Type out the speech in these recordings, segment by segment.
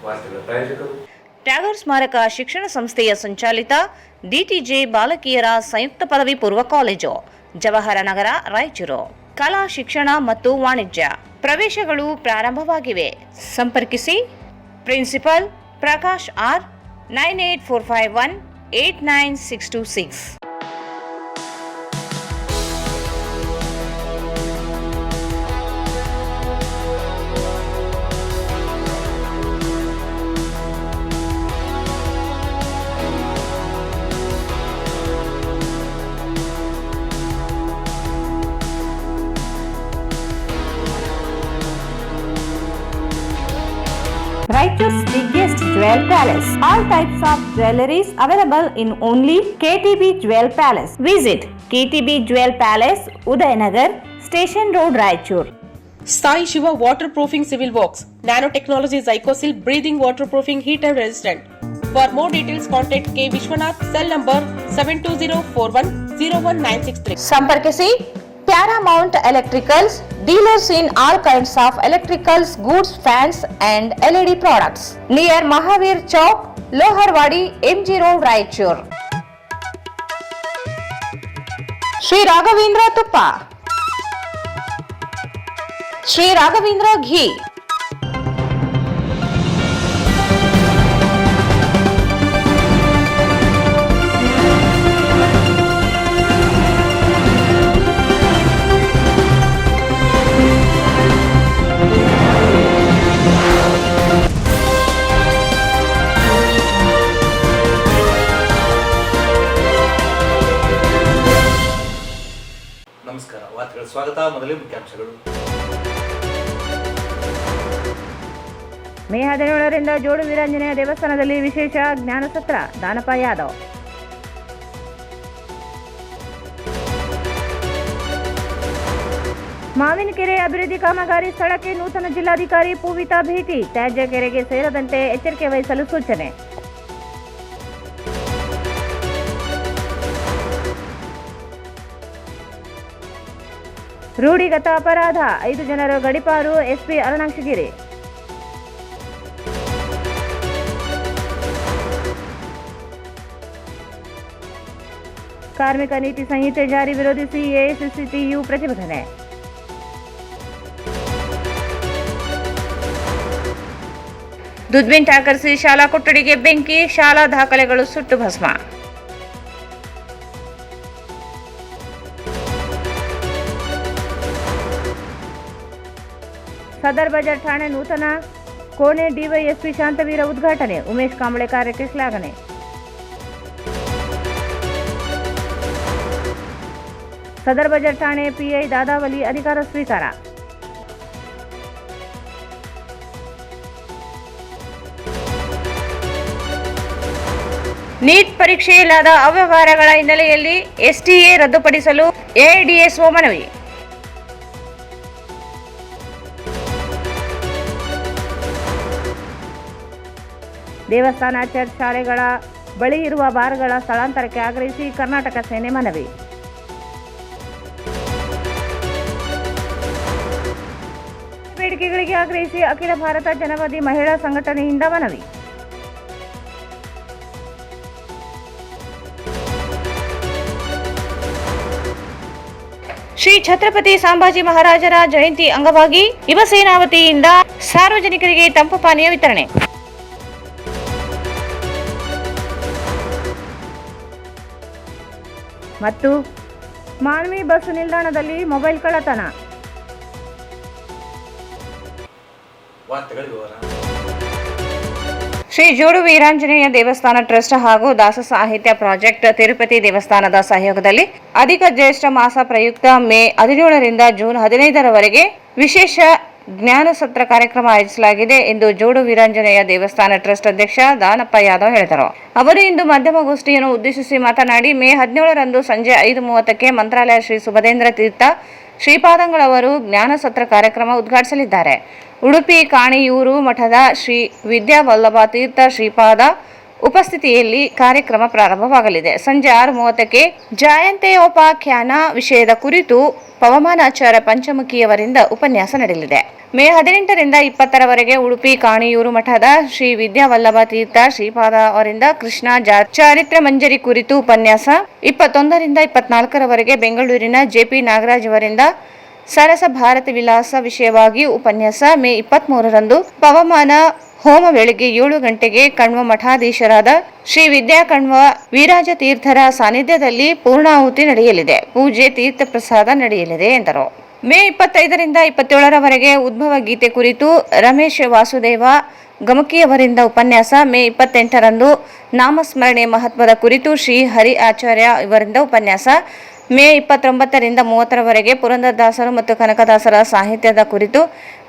ವಾರ್ತೆಗಳ ಪ್ರಾಯೋಜಕರು ಟ್ಯಾಗರ್ ಸ್ಮಾರಕ ಶಿಕ್ಷಣ ಸಂಸ್ಥೆಯ ಸಂಚಾಲಿತ ಡಿಟಿಜೆ ಬಾಲಕಿಯರ ಸಂಯುಕ್ತ ಪದವಿ ಪೂರ್ವ ಕಾಲೇಜು, ಜವಾಹರನಗರ, ರಾಯಚೂರು. ಕಲಾ ಶಿಕ್ಷಣ ಮತ್ತು ವಾಣಿಜ್ಯ ಪ್ರವೇಶಗಳು ಪ್ರಾರಂಭವಾಗಿವೆ. ಸಂಪರ್ಕಿಸಿ principal Prakash R 9845189626. Raichur's biggest jewel palace. All types of jewelries available in only KTB Jewel Palace. Visit KTB Jewel Palace, Udayanagar, Station Road, Raichur. Sai Shiva Waterproofing Civil Works. Nanotechnology Zycosil Breathing Waterproofing Heat and Resistant. For more details, contact K. Vishwanath, cell number 72041019663. ಸಂಪರ್ಕಿಸಿ Paramount Electricals, dealers in all kinds of electricals, goods, fans and LED products. Near Mahavir Chowk, Loharwadi, MG Road, Raichur. Sri Raghavendra Tuppa, Sri Raghavendra Ghee, ನಮಸ್ಕಾರ. ವಾರ್ತೆಗಳ ಸ್ವಾಗತ. ಮೊದಲೇ ಮುಖ್ಯಾಂಶಗಳು. ಮೇ 17ರಿಂದ ಜೋಡು ವೀರಾಂಜನೇಯ ದೇವಸ್ಥಾನದಲ್ಲಿ ವಿಶೇಷ ಜ್ಞಾನ ಸತ್ರ. ದಾನಪ್ಪ ಯಾದವ್. ಮಾವಿನಕೆರೆ ಅಭಿವೃದ್ಧಿ ಕಾಮಗಾರಿ ಸ್ಥಳಕ್ಕೆ ನೂತನ ಜಿಲ್ಲಾಧಿಕಾರಿ ಪೂವಿತಾ ಭೇಟಿ. ತ್ಯಾಜ್ಯ ಕೆರೆಗೆ ಸೇರದಂತೆ ಎಚ್ಚರಿಕೆ ವಹಿಸಲು ಸೂಚನೆ. ರೂಢಿಗತ ಅಪರಾಧ, 5 ಜನರ ಗಡಿಪಾರು. ಎಸ್ಪಿ ಅರುಣಾಕ್ಷಗಿರಿ. ಕಾರ್ಮಿಕ ನೀತಿ ಸಂಹಿತೆ ಜಾರಿ ವಿರೋಧಿಸಿ ಎಐಸಿಸಿಟಿಯು ಪ್ರತಿಭಟನೆ. ದುದ್ಬಿನ್ ಠಾಕರ್ಸಿ ಶಾಲಾ ಕೊಠಡಿಗೆ ಬೆಂಕಿ, ಶಾಲಾ ದಾಖಲೆಗಳು ಸುಟ್ಟು ಭಸ್ಮ. ಸದರ್ ಬಜಾರ್ ಠಾಣೆ ನೂತನ ಕೋಣೆ ಡಿವೈಎಸ್ಪಿ ಶಾಂತವೀರ ಉದ್ಘಾಟನೆ. ಉಮೇಶ್ ಕಾಂಬಳೆ ಕಾರ್ಯಕ್ಕೆ ಶ್ಲಾಘನೆ. ಸದರ್ ಬಜಾರ್ ಠಾಣೆ ಪಿಐ ದಾದಾವಲಿ ಅಧಿಕಾರ ಸ್ವೀಕಾರ. ನೀಟ್ ಪರೀಕ್ಷೆಯಲ್ಲಾದ ಅವ್ಯವಹಾರಗಳ ಹಿನ್ನೆಲೆಯಲ್ಲಿ ಎಸ್ಟಿಎ ರದ್ದುಪಡಿಸಲು ಎಐಡಿಎಸ್ಒ ಮನವಿ. ದೇವಸ್ಥಾನ, ಚರ್ಚ್, ಶಾಲೆಗಳ ಬಳಿ ಇರುವ ಬಾರ್ಗಳ ಸ್ಥಳಾಂತರಕ್ಕೆ ಆಗ್ರಹಿಸಿ ಕರ್ನಾಟಕ ಸೇನೆ ಮನವಿ. ಬೇಡಿಕೆಗಳಿಗೆ ಆಗ್ರಹಿಸಿ ಅಖಿಲ ಭಾರತ ಜನವಾದಿ ಮಹಿಳಾ ಸಂಘಟನೆಯಿಂದ ಮನವಿ. ಶ್ರೀ ಛತ್ರಪತಿ ಸಂಭಾಜಿ ಮಹಾರಾಜರ ಜಯಂತಿ ಅಂಗವಾಗಿ ಯುವಸೇನಾ ವತಿಯಿಂದ ಸಾರ್ವಜನಿಕರಿಗೆ ತಂಪು ಪಾನೀಯ ವಿತರಣೆ. ಮತ್ತು ಮಾನ್ವಿ ಬಸ್ ನಿಲ್ದಾಣದಲ್ಲಿ ಮೊಬೈಲ್ ಕಳ್ಳತನ. ಶ್ರೀ ಜೋಡು ವೀರಾಂಜನೇಯ ದೇವಸ್ಥಾನ ಟ್ರಸ್ಟ್ ಹಾಗೂ ದಾಸ ಸಾಹಿತ್ಯ ಪ್ರಾಜೆಕ್ಟ್ ತಿರುಪತಿ ದೇವಸ್ಥಾನದ ಸಹಯೋಗದಲ್ಲಿ ಅಧಿಕ ಜ್ಯೇಷ್ಠ ಮಾಸ ಪ್ರಯುಕ್ತ ಮೇ 17ರಿಂದ ಜೂನ್ 15ರವರೆಗೆ ವಿಶೇಷ ಜ್ಞಾನ ಸತ್ರ ಕಾರ್ಯಕ್ರಮ ಆಯೋಜಿಸಲಾಗಿದೆ ಎಂದು ಜೋಡು ವೀರಾಂಜನೇಯ ದೇವಸ್ಥಾನ ಟ್ರಸ್ಟ್ ಅಧ್ಯಕ್ಷ ದಾನಪ್ಪ ಯಾದವ್ ಹೇಳಿದರು. ಅವರು ಇಂದು ಮಾಧ್ಯಮಗೋಷ್ಠಿಯನ್ನು ಉದ್ದೇಶಿಸಿ ಮಾತನಾಡಿ, ಮೇ 17ರಂದು ಸಂಜೆ 5:30ಕ್ಕೆ ಮಂತ್ರಾಲಯ ಶ್ರೀ ಸುಬದೇಂದ್ರ ತೀರ್ಥ ಶ್ರೀಪಾದಂಗಳವರು ಜ್ಞಾನ ಸತ್ರ ಕಾರ್ಯಕ್ರಮ ಉದ್ಘಾಟಿಸಲಿದ್ದಾರೆ. ಉಡುಪಿ ಕಾಣಿಯೂರು ಮಠದ ಶ್ರೀ ವಿದ್ಯಾವಲ್ಲಭ ತೀರ್ಥ ಶ್ರೀಪಾದ ಉಪಸ್ಥಿತಿಯಲ್ಲಿ ಕಾರ್ಯಕ್ರಮ ಪ್ರಾರಂಭವಾಗಲಿದೆ. ಸಂಜೆ 6:30ಕ್ಕೆ ಜಯಂತ್ಯೋಪಾಖ್ಯಾನ ವಿಷಯದ ಕುರಿತು ಪವಮಾನಾಚಾರ್ಯ ಪಂಚಮುಖಿಯವರಿಂದ ಉಪನ್ಯಾಸ ನಡೆಯಲಿದೆ. ಮೇ 18ರಿಂದ 20ರವರೆಗೆ ಉಡುಪಿ ಕಾಣಿಯೂರು ಮಠದ ಶ್ರೀ ವಿದ್ಯಾವಲ್ಲಭ ತೀರ್ಥ ಶ್ರೀಪಾದ ಅವರಿಂದ ಕೃಷ್ಣ ಚಾರಿತ್ರ್ಯ ಮಂಜರಿ ಕುರಿತು ಉಪನ್ಯಾಸ. 21ರಿಂದ 24ರವರೆಗೆ ಬೆಂಗಳೂರಿನ ಜೆಪಿ ನಾಗರಾಜ್ ಅವರಿಂದ ಸರಸ ಭಾರತ ವಿಲಾಸ ವಿಷಯವಾಗಿ ಉಪನ್ಯಾಸ. ಮೇ 23ರಂದು ಪವಮಾನ ಹೋಮ ಬೆಳಗ್ಗೆ 7 ಗಂಟೆಗೆ ಕಣ್ವ ಮಠಾಧೀಶರಾದ ಶ್ರೀ ವಿದ್ಯಾ ಕಣ್ವ ವೀರಾಜ ತೀರ್ಥರ ಸಾನ್ನಿಧ್ಯದಲ್ಲಿ ಪೂರ್ಣಾಹುತಿ ನಡೆಯಲಿದೆ. ಪೂಜೆ ತೀರ್ಥ ಪ್ರಸಾದ ನಡೆಯಲಿದೆ ಎಂದರು. ಮೇ 25ರಿಂದ 27ರವರೆಗೆ ಉದ್ಭವ ಗೀತೆ ಕುರಿತು ರಮೇಶ್ ವಾಸುದೇವ ಗಮಕಿಯವರಿಂದ ಉಪನ್ಯಾಸ. ಮೇ 28ರಂದು ನಾಮಸ್ಮರಣೆ ಮಹತ್ವದ ಕುರಿತು ಶ್ರೀ ಹರಿ ಆಚಾರ್ಯ ಇವರಿಂದ ಉಪನ್ಯಾಸ. ಮೇ 29ರಿಂದ 30ರವರೆಗೆ ಪುರಂದರದಾಸರು ಮತ್ತು ಕನಕದಾಸರ ಸಾಹಿತ್ಯದ ಕುರಿತು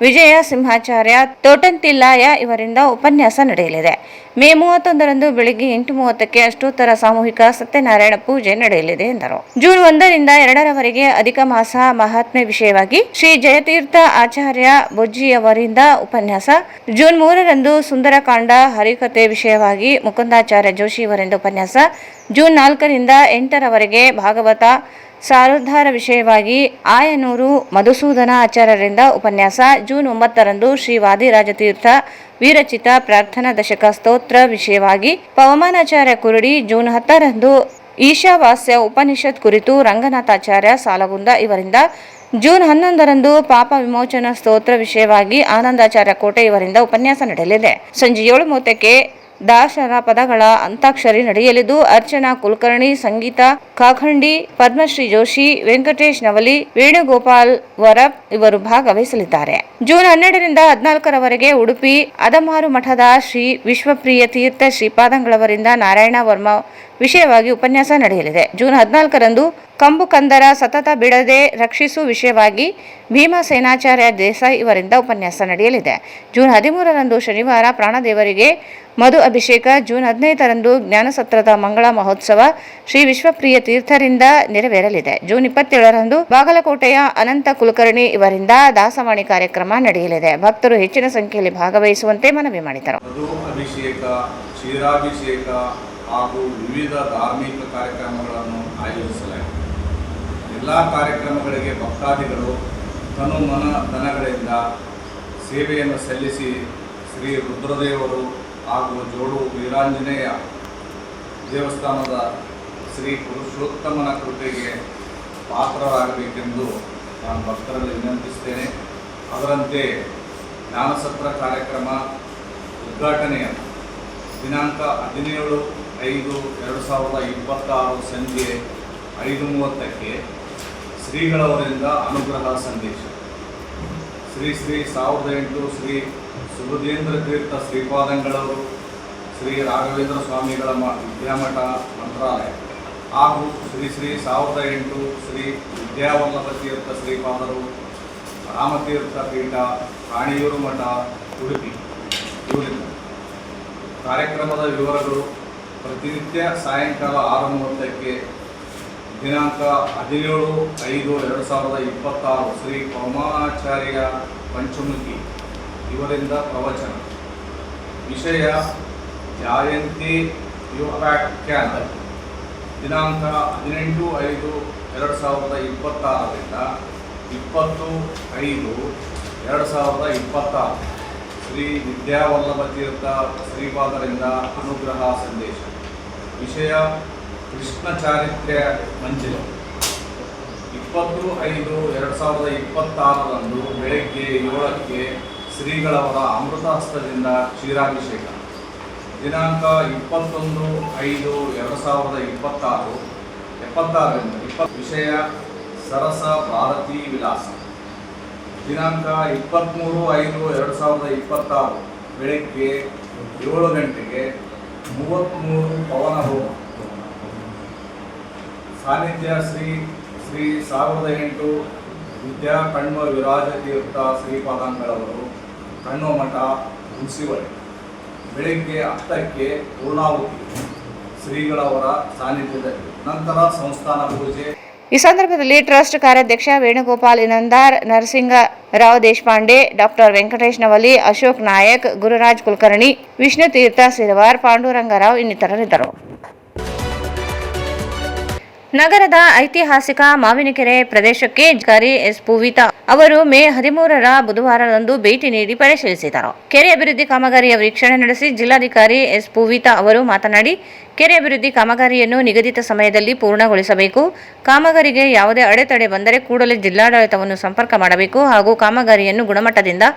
ವಿಜಯ ಸಿಂಹಾಚಾರ್ಯ ತೋಟಂತಿಲ್ಲಾಯ ಇವರಿಂದ ಉಪನ್ಯಾಸ ನಡೆಯಲಿದೆ. ಮೇ 31ರಂದು ಬೆಳಿಗ್ಗೆ 8:30ಕ್ಕೆ ಅಷ್ಟೋತ್ತರ ಸಾಮೂಹಿಕ ಸತ್ಯನಾರಾಯಣ ಪೂಜೆ ನಡೆಯಲಿದೆ ಎಂದರು. ಜೂನ್ 1ರಿಂದ 2ರವರೆಗೆ ಅಧಿಕ ಮಾಸ ಮಹಾತ್ಮೆ ವಿಷಯವಾಗಿ ಶ್ರೀ ಜಯತೀರ್ಥ ಆಚಾರ್ಯ ಬೊಜ್ಜಿಯವರಿಂದ ಉಪನ್ಯಾಸ. ಜೂನ್ 3ರಂದು ಸುಂದರಕಾಂಡ ಹರಿಕಥೆ ವಿಷಯವಾಗಿ ಮುಕುಂದಾಚಾರ್ಯ ಜೋಶಿ ಇವರಿಂದ ಉಪನ್ಯಾಸ. ಜೂನ್ 4ರಿಂದ 8ರವರೆಗೆ ಭಾಗವತ ಸಾರೋದ್ಧಾರ ವಿಷಯವಾಗಿ ಆಯನೂರು ಮಧುಸೂದನ ಆಚಾರ್ಯರಿಂದ ಉಪನ್ಯಾಸ. ಜೂನ್ 9ರಂದು ಶ್ರೀ ವಾದಿರಾಜತೀರ್ಥ ವಿರಚಿತ ಪ್ರಾರ್ಥನಾ ದಶಕ ಸ್ತೋತ್ರ ವಿಷಯವಾಗಿ ಪವಮಾನಾಚಾರ್ಯ ಕುರುಡಿ. ಜೂನ್ 10ರಂದು ಈಶಾವಾಸ್ಯ ಉಪನಿಷತ್ ಕುರಿತು ರಂಗನಾಥಾಚಾರ್ಯ ಸಾಲಗುಂದ ಇವರಿಂದ. ಜೂನ್ 11ರಂದು ಪಾಪ ವಿಮೋಚನಾ ಸ್ತೋತ್ರ ವಿಷಯವಾಗಿ ಆನಂದಾಚಾರ್ಯ ಕೋಟೆ ಇವರಿಂದ ಉಪನ್ಯಾಸ ನಡೆಯಲಿದೆ. ಸಂಜೆ 7:30ಕ್ಕೆ ದಾಸರ ಪದಗಳ ಅಂತಾಕ್ಷರಿ ನಡೆಯಲಿದ್ದು ಅರ್ಚನಾ ಕುಲಕರ್ಣಿ, ಸಂಗೀತ ಕಾಖಂಡಿ, ಪದ್ಮಶ್ರೀ ಜೋಶಿ, ವೆಂಕಟೇಶ್ ನವಲಿ, ವೇಣುಗೋಪಾಲ್ ವರಪ್ ಇವರು ಭಾಗವಹಿಸಲಿದ್ದಾರೆ. ಜೂನ್ 12ರಿಂದ 14ರವರೆಗೆ ಉಡುಪಿ ಅದಮಾರು ಮಠದ ಶ್ರೀ ವಿಶ್ವಪ್ರಿಯ ತೀರ್ಥ ಶ್ರೀಪಾದಂಗಳವರಿಂದ ನಾರಾಯಣ ವರ್ಮ ವಿಷಯವಾಗಿ ಉಪನ್ಯಾಸ ನಡೆಯಲಿದೆ. ಜೂನ್ 14ರಂದು ಕಂಬು ಕಂದರ ಸತತ ಬಿಡದೆ ರಕ್ಷಿಸು ವಿಷಯವಾಗಿ ಭೀಮಸೇನಾಚಾರ್ಯ ದೇಸಾಯಿ ಇವರಿಂದ ಉಪನ್ಯಾಸ ನಡೆಯಲಿದೆ. ಜೂನ್ 13ರಂದು ಶನಿವಾರ ಪ್ರಾಣದೇವರಿಗೆ ಮಧು ಅಭಿಷೇಕ. ಜೂನ್ 15ರಂದು ಜ್ಞಾನಸತ್ರದ ಮಂಗಳ ಮಹೋತ್ಸವ ಶ್ರೀ ವಿಶ್ವಪ್ರಿಯ ತೀರ್ಥರಿಂದ ನೆರವೇರಲಿದೆ. ಜೂನ್ 27ರಂದು ಬಾಗಲಕೋಟೆಯ ಅನಂತ ಕುಲಕರ್ಣಿ ಇವರಿಂದ ದಾಸವಾಣಿ ಕಾರ್ಯಕ್ರಮ ನಡೆಯಲಿದೆ. ಭಕ್ತರು ಹೆಚ್ಚಿನ ಸಂಖ್ಯೆಯಲ್ಲಿ ಭಾಗವಹಿಸುವಂತೆ ಮನವಿ ಮಾಡಿದರು. ಮಧು ಅಭಿಷೇಕ, ಕ್ಷೀರಾಭಿಷೇಕ ಹಾಗೂ ವಿವಿಧ ಧಾರ್ಮಿಕ ಕಾರ್ಯಕ್ರಮಗಳನ್ನು ಆಯೋಜಿಸಲಾಗಿದೆ. ಎಲ್ಲ ಕಾರ್ಯಕ್ರಮಗಳಿಗೆ ಭಕ್ತಾದಿಗಳು ತನು ಮನ ಧನಗಳಿಂದ ಸೇವೆಯನ್ನು ಸಲ್ಲಿಸಿ ಶ್ರೀ ರುದ್ರದೇವರು ಹಾಗೂ ಜೋಡು ವೀರಾಂಜನೇಯ ದೇವಸ್ಥಾನದ ಶ್ರೀ ಪುರುಷೋತ್ತಮನ ಕೃಪೆಗೆ ಪಾತ್ರರಾಗಬೇಕೆಂದು ನಾನು ಭಕ್ತರಲ್ಲಿ ವಿನಂತಿಸ್ತೇನೆ. ಅದರಂತೆ ಜ್ಞಾನಸತ್ರ ಕಾರ್ಯಕ್ರಮ ಉದ್ಘಾಟನೆಯ ದಿನಾಂಕ 17/5/2026 ಸಂಜೆ 5:30ಕ್ಕೆ ಶ್ರೀಗಳವರಿಂದ ಅನುಗ್ರಹ ಸಂದೇಶ. ಶ್ರೀ 1008 ಶ್ರೀ ಸುಬುಧೇಂದ್ರ ತೀರ್ಥ ಶ್ರೀಪಾದಂಗಳವರು, ಶ್ರೀ ರಾಘವೇಂದ್ರ ಸ್ವಾಮಿಗಳ ವಿದ್ಯಾಮಠ ಮಂತ್ರಾಲಯ ಹಾಗೂ ಶ್ರೀ 1008 ಶ್ರೀ ವಿದ್ಯಾವಲ್ಲಭ ತೀರ್ಥ ಶ್ರೀಪಾದರು ರಾಮತೀರ್ಥ ಪೀಠ ಕಾಣಿಯೂರು ಮಠ ಉಡುಪಿ ಇವರಿಂದ. ಕಾರ್ಯಕ್ರಮದ ವಿವರಗಳು ಪ್ರತಿನಿತ್ಯ ಸಾಯಂಕಾಲ 6:30ಕ್ಕೆ ದಿನಾಂಕ 17/5/2026 ಶ್ರೀ ಪವಮಾನಾಚಾರ್ಯ ಪಂಚಮುಖಿ ಇವರಿಂದ ಪ್ರವಚನ. ವಿಷಯ ಜಯಂತಿ ಯೋಪಾಖ್ಯಾನ. ದಿನಾಂಕ 18/5/2026ರಿಂದ 20/5/2026 ಶ್ರೀ ವಿದ್ಯಾವಲ್ಲಭ ತೀರ್ಥ ಶ್ರೀಪಾದರಿಂದ ಅನುಗ್ರಹ ಸಂದೇಶ. ವಿಷಯ ಕೃಷ್ಣ ಚಾರಿತ್ರ್ಯ ಮಂಜರಿ. 20/5/2026ರಂದು ಬೆಳಗ್ಗೆ 7ಕ್ಕೆ ಶ್ರೀಗಳವರ ಅಮೃತಹಸ್ತದಿಂದ ಕ್ಷೀರಾಭಿಷೇಕ. ದಿನಾಂಕ 21/5/2026 ವಿಷಯ ಸರಸ ಭಾರತೀ ವಿಲಾಸ. ದಿನಾಂಕ 23/5/2026 ಬೆಳಗ್ಗೆ 7 ಗಂಟೆಗೆ 33 ಪವನ ಹೋಮ. ಸಾನ್ನಿಧ್ಯ ಶ್ರೀ 1008 ವಿದ್ಯಾ ಕಣ್ವ ವಿರಾಜ ತೀರ್ಥ ಶ್ರೀಪಾದಂಗಳವರು, ಕಣ್ವ ಮಠ ಹುಣಸಿವಳೆ. ಬೆಳಗ್ಗೆ 10ಕ್ಕೆ ಪೂರ್ಣಾಹುತಿ ಶ್ರೀಗಳವರ ಸಾನ್ನಿಧ್ಯದಲ್ಲಿ. ನಂತರ ಸಂಸ್ಥಾನ ಪೂಜೆ. ಈ ಸಂದರ್ಭದಲ್ಲಿ ಟ್ರಸ್ಟ್ ಕಾರ್ಯಾಧ್ಯಕ್ಷ ವೇಣುಗೋಪಾಲ್ ಇನಂದಾರ್, ನರಸಿಂಗರಾವ್ ದೇಶಪಾಂಡೆ, ಡಾಕ್ಟರ್ ವೆಂಕಟೇಶ್ ನವಲಿ, ಅಶೋಕ್ ನಾಯಕ್, ಗುರುರಾಜ್ ಕುಲಕರ್ಣಿ, ವಿಷ್ಣುತೀರ್ಥ ಸಿರವಾರ್, ಪಾಂಡುರಂಗರಾವ್ ಇನ್ನಿತರರಿದ್ದರು. ನಗರದ ಐತಿಹಾಸಿಕ ಮಾವಿನಕೆರೆ ಪ್ರದೇಶಕ್ಕೆ ಜಿಲ್ಲಾಧಿಕಾರಿ ಎಸ್ ಪೂವಿತಾ ಅವರು ಮೇ 13ರ ಬುಧವಾರದಂದು ಭೇಟಿ ನೀಡಿ ಪರಿಶೀಲಿಸಿದರು. ಕೆರೆ ಅಭಿವೃದ್ಧಿ ಕಾಮಗಾರಿಯ ವೀಕ್ಷಣೆ ನಡೆಸಿ ಜಿಲ್ಲಾಧಿಕಾರಿ ಎಸ್ ಪೂವಿತಾ ಅವರು ಮಾತನಾಡಿ, ಕೆರೆ ಅಭಿವೃದ್ಧಿ ಕಾಮಗಾರಿಯನ್ನು ನಿಗದಿತ ಸಮಯದಲ್ಲಿ ಪೂರ್ಣಗೊಳಿಸಬೇಕು. ಕಾಮಗಾರಿಗೆ ಯಾವುದೇ ಅಡೆತಡೆ ಬಂದರೆ ಕೂಡಲೇ ಜಿಲ್ಲಾಡಳಿತವನ್ನು ಸಂಪರ್ಕ ಮಾಡಬೇಕು ಹಾಗೂ ಕಾಮಗಾರಿಯನ್ನು ಗುಣಮಟ್ಟದಿಂದ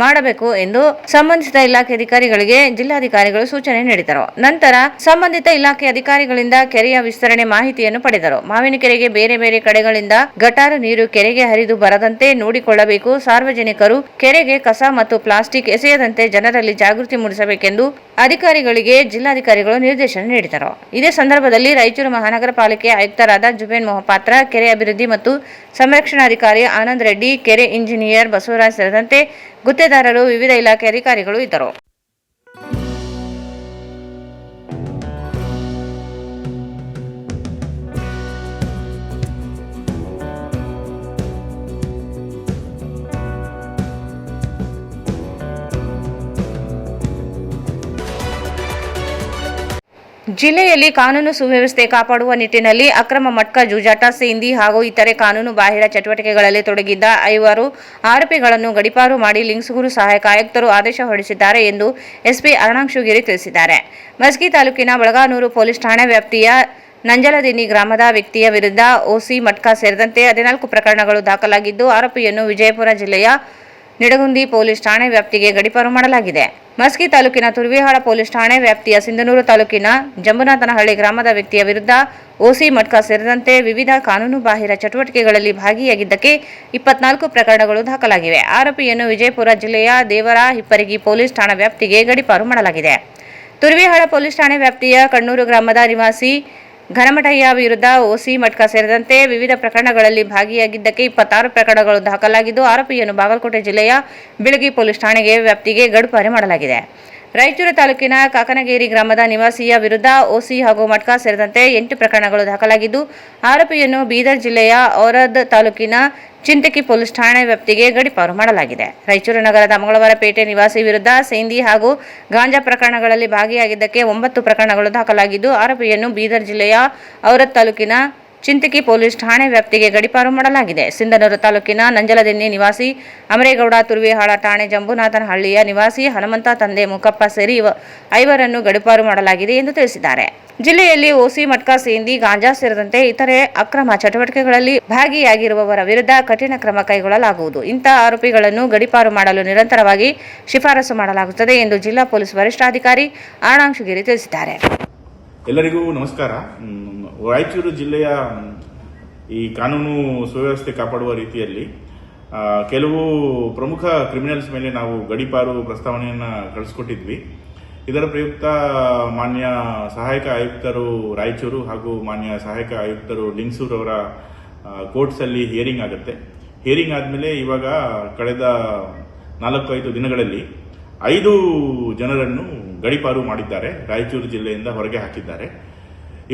ಮಾಡಬೇಕು ಎಂದು ಸಂಬಂಧಿತ ಇಲಾಖೆ ಅಧಿಕಾರಿಗಳಿಗೆ ಜಿಲ್ಲಾಧಿಕಾರಿಗಳು ಸೂಚನೆ ನೀಡಿದರು. ನಂತರ ಸಂಬಂಧಿತ ಇಲಾಖೆ ಅಧಿಕಾರಿಗಳಿಂದ ಕೆರೆಯ ವಿಸ್ತರಣೆ ಮಾಹಿತಿಯನ್ನು ಪಡೆದರು. ಮಾವಿನಕೆರೆಗೆ ಬೇರೆ ಬೇರೆ ಕಡೆಗಳಿಂದ ಗಟಾರ ನೀರು ಕೆರೆಗೆ ಹರಿದು ಬರದಂತೆ ನೋಡಿಕೊಳ್ಳಬೇಕು. ಸಾರ್ವಜನಿಕರು ಕೆರೆಗೆ ಕಸ ಮತ್ತು ಪ್ಲಾಸ್ಟಿಕ್ ಎಸೆಯದಂತೆ ಜನರಲ್ಲಿ ಜಾಗೃತಿ ಮೂಡಿಸಬೇಕೆಂದು ಅಧಿಕಾರಿಗಳಿಗೆ ಜಿಲ್ಲಾಧಿಕಾರಿಗಳು ನಿರ್ದೇಶನ ನೀಡಿದರು. ಇದೇ ಸಂದರ್ಭದಲ್ಲಿ ರಾಯಚೂರು ಮಹಾನಗರ ಪಾಲಿಕೆ ಆಯುಕ್ತರಾದ ಜುಬೇನ್ ಮೊಹಪಾತ್ರ, ಕೆರೆ ಅಭಿವೃದ್ಧಿ ಮತ್ತು ಸಂರಕ್ಷಣಾಧಿಕಾರಿ ಆನಂದ್ ರೆಡ್ಡಿ, ಕೆರೆ ಇಂಜಿನಿಯರ್ ಬಸವರಾಜ್ ಸೇರಿದಂತೆ ಗುತ್ತೇದಾರರು, ವಿವಿಧ ಇಲಾಖೆ ಅಧಿಕಾರಿಗಳು ಇದ್ದರು. ಜಿಲ್ಲೆಯಲ್ಲಿ ಕಾನೂನು ಸುವ್ಯವಸ್ಥೆ ಕಾಪಾಡುವ ನಿಟ್ಟಿನಲ್ಲಿ ಅಕ್ರಮ ಮಟ್ಕಾ, ಜೂಜಾಟ, ಸೇಂದಿ ಹಾಗೂ ಇತರೆ ಕಾನೂನು ಬಾಹಿರ ಚಟುವಟಿಕೆಗಳಲ್ಲಿ ತೊಡಗಿದ್ದ 5 ಆರೋಪಿಗಳನ್ನು ಗಡೀಪಾರು ಮಾಡಿ ಲಿಂಗಸೂರು ಸಹಾಯಕ ಆಯುಕ್ತರು ಆದೇಶ ಹೊರಡಿಸಿದ್ದಾರೆ ಎಂದು ಎಸ್ಪಿ ಅರುಣಾಂಶುಗಿರಿ ತಿಳಿಸಿದ್ದಾರೆ. ಮಸ್ಕಿ ತಾಲೂಕಿನ ಬಳಗಾನೂರು ಪೊಲೀಸ್ ಠಾಣೆ ವ್ಯಾಪ್ತಿಯ ನಂಜಲದಿನ್ನಿ ಗ್ರಾಮದ ವ್ಯಕ್ತಿಯ ವಿರುದ್ಧ ಓಸಿ ಮಟ್ಕಾ ಸೇರಿದಂತೆ 14 ಪ್ರಕರಣಗಳು ದಾಖಲಾಗಿದ್ದು, ಆರೋಪಿಯನ್ನು ವಿಜಯಪುರ ಜಿಲ್ಲೆಯ ನಿಡಗುಂದಿ ಪೊಲೀಸ್ ಠಾಣೆ ವ್ಯಾಪ್ತಿಗೆ ಗಡೀಪಾರು ಮಾಡಲಾಗಿದೆ. ಮಸ್ಕಿ ತಾಲೂಕಿನ ತುರ್ವಿಹಾಳ ಪೊಲೀಸ್ ಠಾಣೆ ವ್ಯಾಪ್ತಿಯ ಸಿಂಧನೂರು ತಾಲೂಕಿನ ಜಂಬುನಾಥನಹಳ್ಳಿ ಗ್ರಾಮದ ವ್ಯಕ್ತಿಯ ವಿರುದ್ಧ ಓಸಿ ಮಟ್ಕಾ ಸೇರಿದಂತೆ ವಿವಿಧ ಕಾನೂನು ಬಾಹಿರ ಚಟುವಟಿಕೆಗಳಲ್ಲಿ ಭಾಗಿಯಾಗಿದ್ದಕ್ಕೆ 24 ಪ್ರಕರಣಗಳು ದಾಖಲಾಗಿವೆ. ಆರೋಪಿಯನ್ನು ವಿಜಯಪುರ ಜಿಲ್ಲೆಯ ದೇವರ ಹಿಪ್ಪರಗಿ ಪೊಲೀಸ್ ಠಾಣಾ ವ್ಯಾಪ್ತಿಗೆ ಗಡೀಪಾರು ಮಾಡಲಾಗಿದೆ. ತುರ್ವಿಹಾಳ ಪೊಲೀಸ್ ಠಾಣೆ ವ್ಯಾಪ್ತಿಯ ಕಣ್ಣೂರು ಗ್ರಾಮದ ನಿವಾಸಿ ಘನಮಠಯ್ಯ ವಿರುದ್ಧ ಓಸಿ ಮಟ್ಕಾ ಸೇರಿದಂತೆ ವಿವಿಧ ಪ್ರಕರಣಗಳಲ್ಲಿ ಭಾಗಿಯಾಗಿದ್ದಕ್ಕೆ 26 ಪ್ರಕರಣಗಳು ದಾಖಲಾಗಿದ್ದು, ಆರೋಪಿಯನ್ನು ಬಾಗಲಕೋಟೆ ಜಿಲ್ಲೆಯ ಬಿಳಗಿ ಪೊಲೀಸ್ ಠಾಣೆಗೆ ವ್ಯಾಪ್ತಿಗೆ ಗಡೀಪಾರು ಮಾಡಲಾಗಿದೆ. ರಾಯಚೂರು ತಾಲೂಕಿನ ಕಾಕನಗೇರಿ ಗ್ರಾಮದ ನಿವಾಸಿಯ ವಿರುದ್ಧ ಓಸಿ ಹಾಗೂ ಮಟ್ಕಾ ಸೇರಿದಂತೆ 8 ಪ್ರಕರಣಗಳು ದಾಖಲಾಗಿದ್ದು, ಆರೋಪಿಯನ್ನು ಬೀದರ್ ಜಿಲ್ಲೆಯ ಔರಾದ್ ತಾಲೂಕಿನ ಚಿಂತಕಿ ಪೊಲೀಸ್ ಠಾಣೆ ವ್ಯಾಪ್ತಿಗೆ ಗಡೀಪಾರು ಮಾಡಲಾಗಿದೆ. ರಾಯಚೂರು ನಗರದ ಮಂಗಳವಾರಪೇಟೆ ನಿವಾಸಿ ವಿರುದ್ಧ ಸೇಂದಿ ಹಾಗೂ ಗಾಂಜಾ ಪ್ರಕರಣಗಳಲ್ಲಿ ಭಾಗಿಯಾಗಿದ್ದಕ್ಕೆ 9 ಪ್ರಕರಣಗಳು ದಾಖಲಾಗಿದ್ದು, ಆರೋಪಿಯನ್ನು ಬೀದರ್ ಜಿಲ್ಲೆಯ ಔರಾದ್ ತಾಲೂಕಿನ ಚಿಂತಕಿ ಪೊಲೀಸ್ ಠಾಣೆ ವ್ಯಾಪ್ತಿಗೆ ಗಡೀಪಾರು ಮಾಡಲಾಗಿದೆ. ಸಿಂಧನೂರು ತಾಲೂಕಿನ ನಂಜಲದಿನ್ನಿ ನಿವಾಸಿ ಅಮರೇಗೌಡ, ತುರ್ವಿಹಾಳ ಠಾಣೆ ಜಂಬುನಾಥನಹಳ್ಳಿಯ ನಿವಾಸಿ ಹನುಮಂತ ತಂದೆ ಮುಕಪ್ಪ ಸೇರಿ 5ರನ್ನು ಗಡೀಪಾರು ಮಾಡಲಾಗಿದೆ ಎಂದು ತಿಳಿಸಿದ್ದಾರೆ. ಜಿಲ್ಲೆಯಲ್ಲಿ ಓಸಿ ಮಟ್ಕಾ, ಸೇಂದಿ, ಗಾಂಜಾ ಸೇರಿದಂತೆ ಇತರೆ ಅಕ್ರಮ ಚಟುವಟಿಕೆಗಳಲ್ಲಿ ಭಾಗಿಯಾಗಿರುವವರ ವಿರುದ್ಧ ಕಠಿಣ ಕ್ರಮ ಕೈಗೊಳ್ಳಲಾಗುವುದು. ಇಂತಹ ಆರೋಪಿಗಳನ್ನು ಗಡೀಪಾರು ಮಾಡಲು ನಿರಂತರವಾಗಿ ಶಿಫಾರಸು ಮಾಡಲಾಗುತ್ತದೆ ಎಂದು ಜಿಲ್ಲಾ ಪೊಲೀಸ್ ವರಿಷ್ಠಾಧಿಕಾರಿ ಅರುಣಾಂಶುಗಿರಿ ತಿಳಿಸಿದ್ದಾರೆ. ಎಲ್ಲರಿಗೂ ನಮಸ್ಕಾರ. ರಾಯಚೂರು ಜಿಲ್ಲೆಯ ಈ ಕಾನೂನು ಸುವ್ಯವಸ್ಥೆ ಕಾಪಾಡುವ ರೀತಿಯಲ್ಲಿ ಕೆಲವು ಪ್ರಮುಖ ಕ್ರಿಮಿನಲ್ಸ್ ಮೇಲೆ ನಾವು ಗಡೀಪಾರು ಪ್ರಸ್ತಾವನೆಯನ್ನು ಕಳಿಸ್ಕೊಟ್ಟಿದ್ವಿ. ಇದರ ಪ್ರಯುಕ್ತ ಮಾನ್ಯ ಸಹಾಯಕ ಆಯುಕ್ತರು ರಾಯಚೂರು ಹಾಗೂ ಮಾನ್ಯ ಸಹಾಯಕ ಆಯುಕ್ತರು ಲಿಂಗಸೂರು ಅವರ ಕೋರ್ಟ್ಸಲ್ಲಿ ಹಿಯರಿಂಗ್ ಆಗುತ್ತೆ. ಹಿಯರಿಂಗ್ ಆದಮೇಲೆ ಇವಾಗ ಕಳೆದ 4-5 ದಿನಗಳಲ್ಲಿ 5 ಜನರನ್ನು ಗಡೀಪಾರು ಮಾಡಿದ್ದಾರೆ, ರಾಯಚೂರು ಜಿಲ್ಲೆಯಿಂದ ಹೊರಗೆ ಹಾಕಿದ್ದಾರೆ.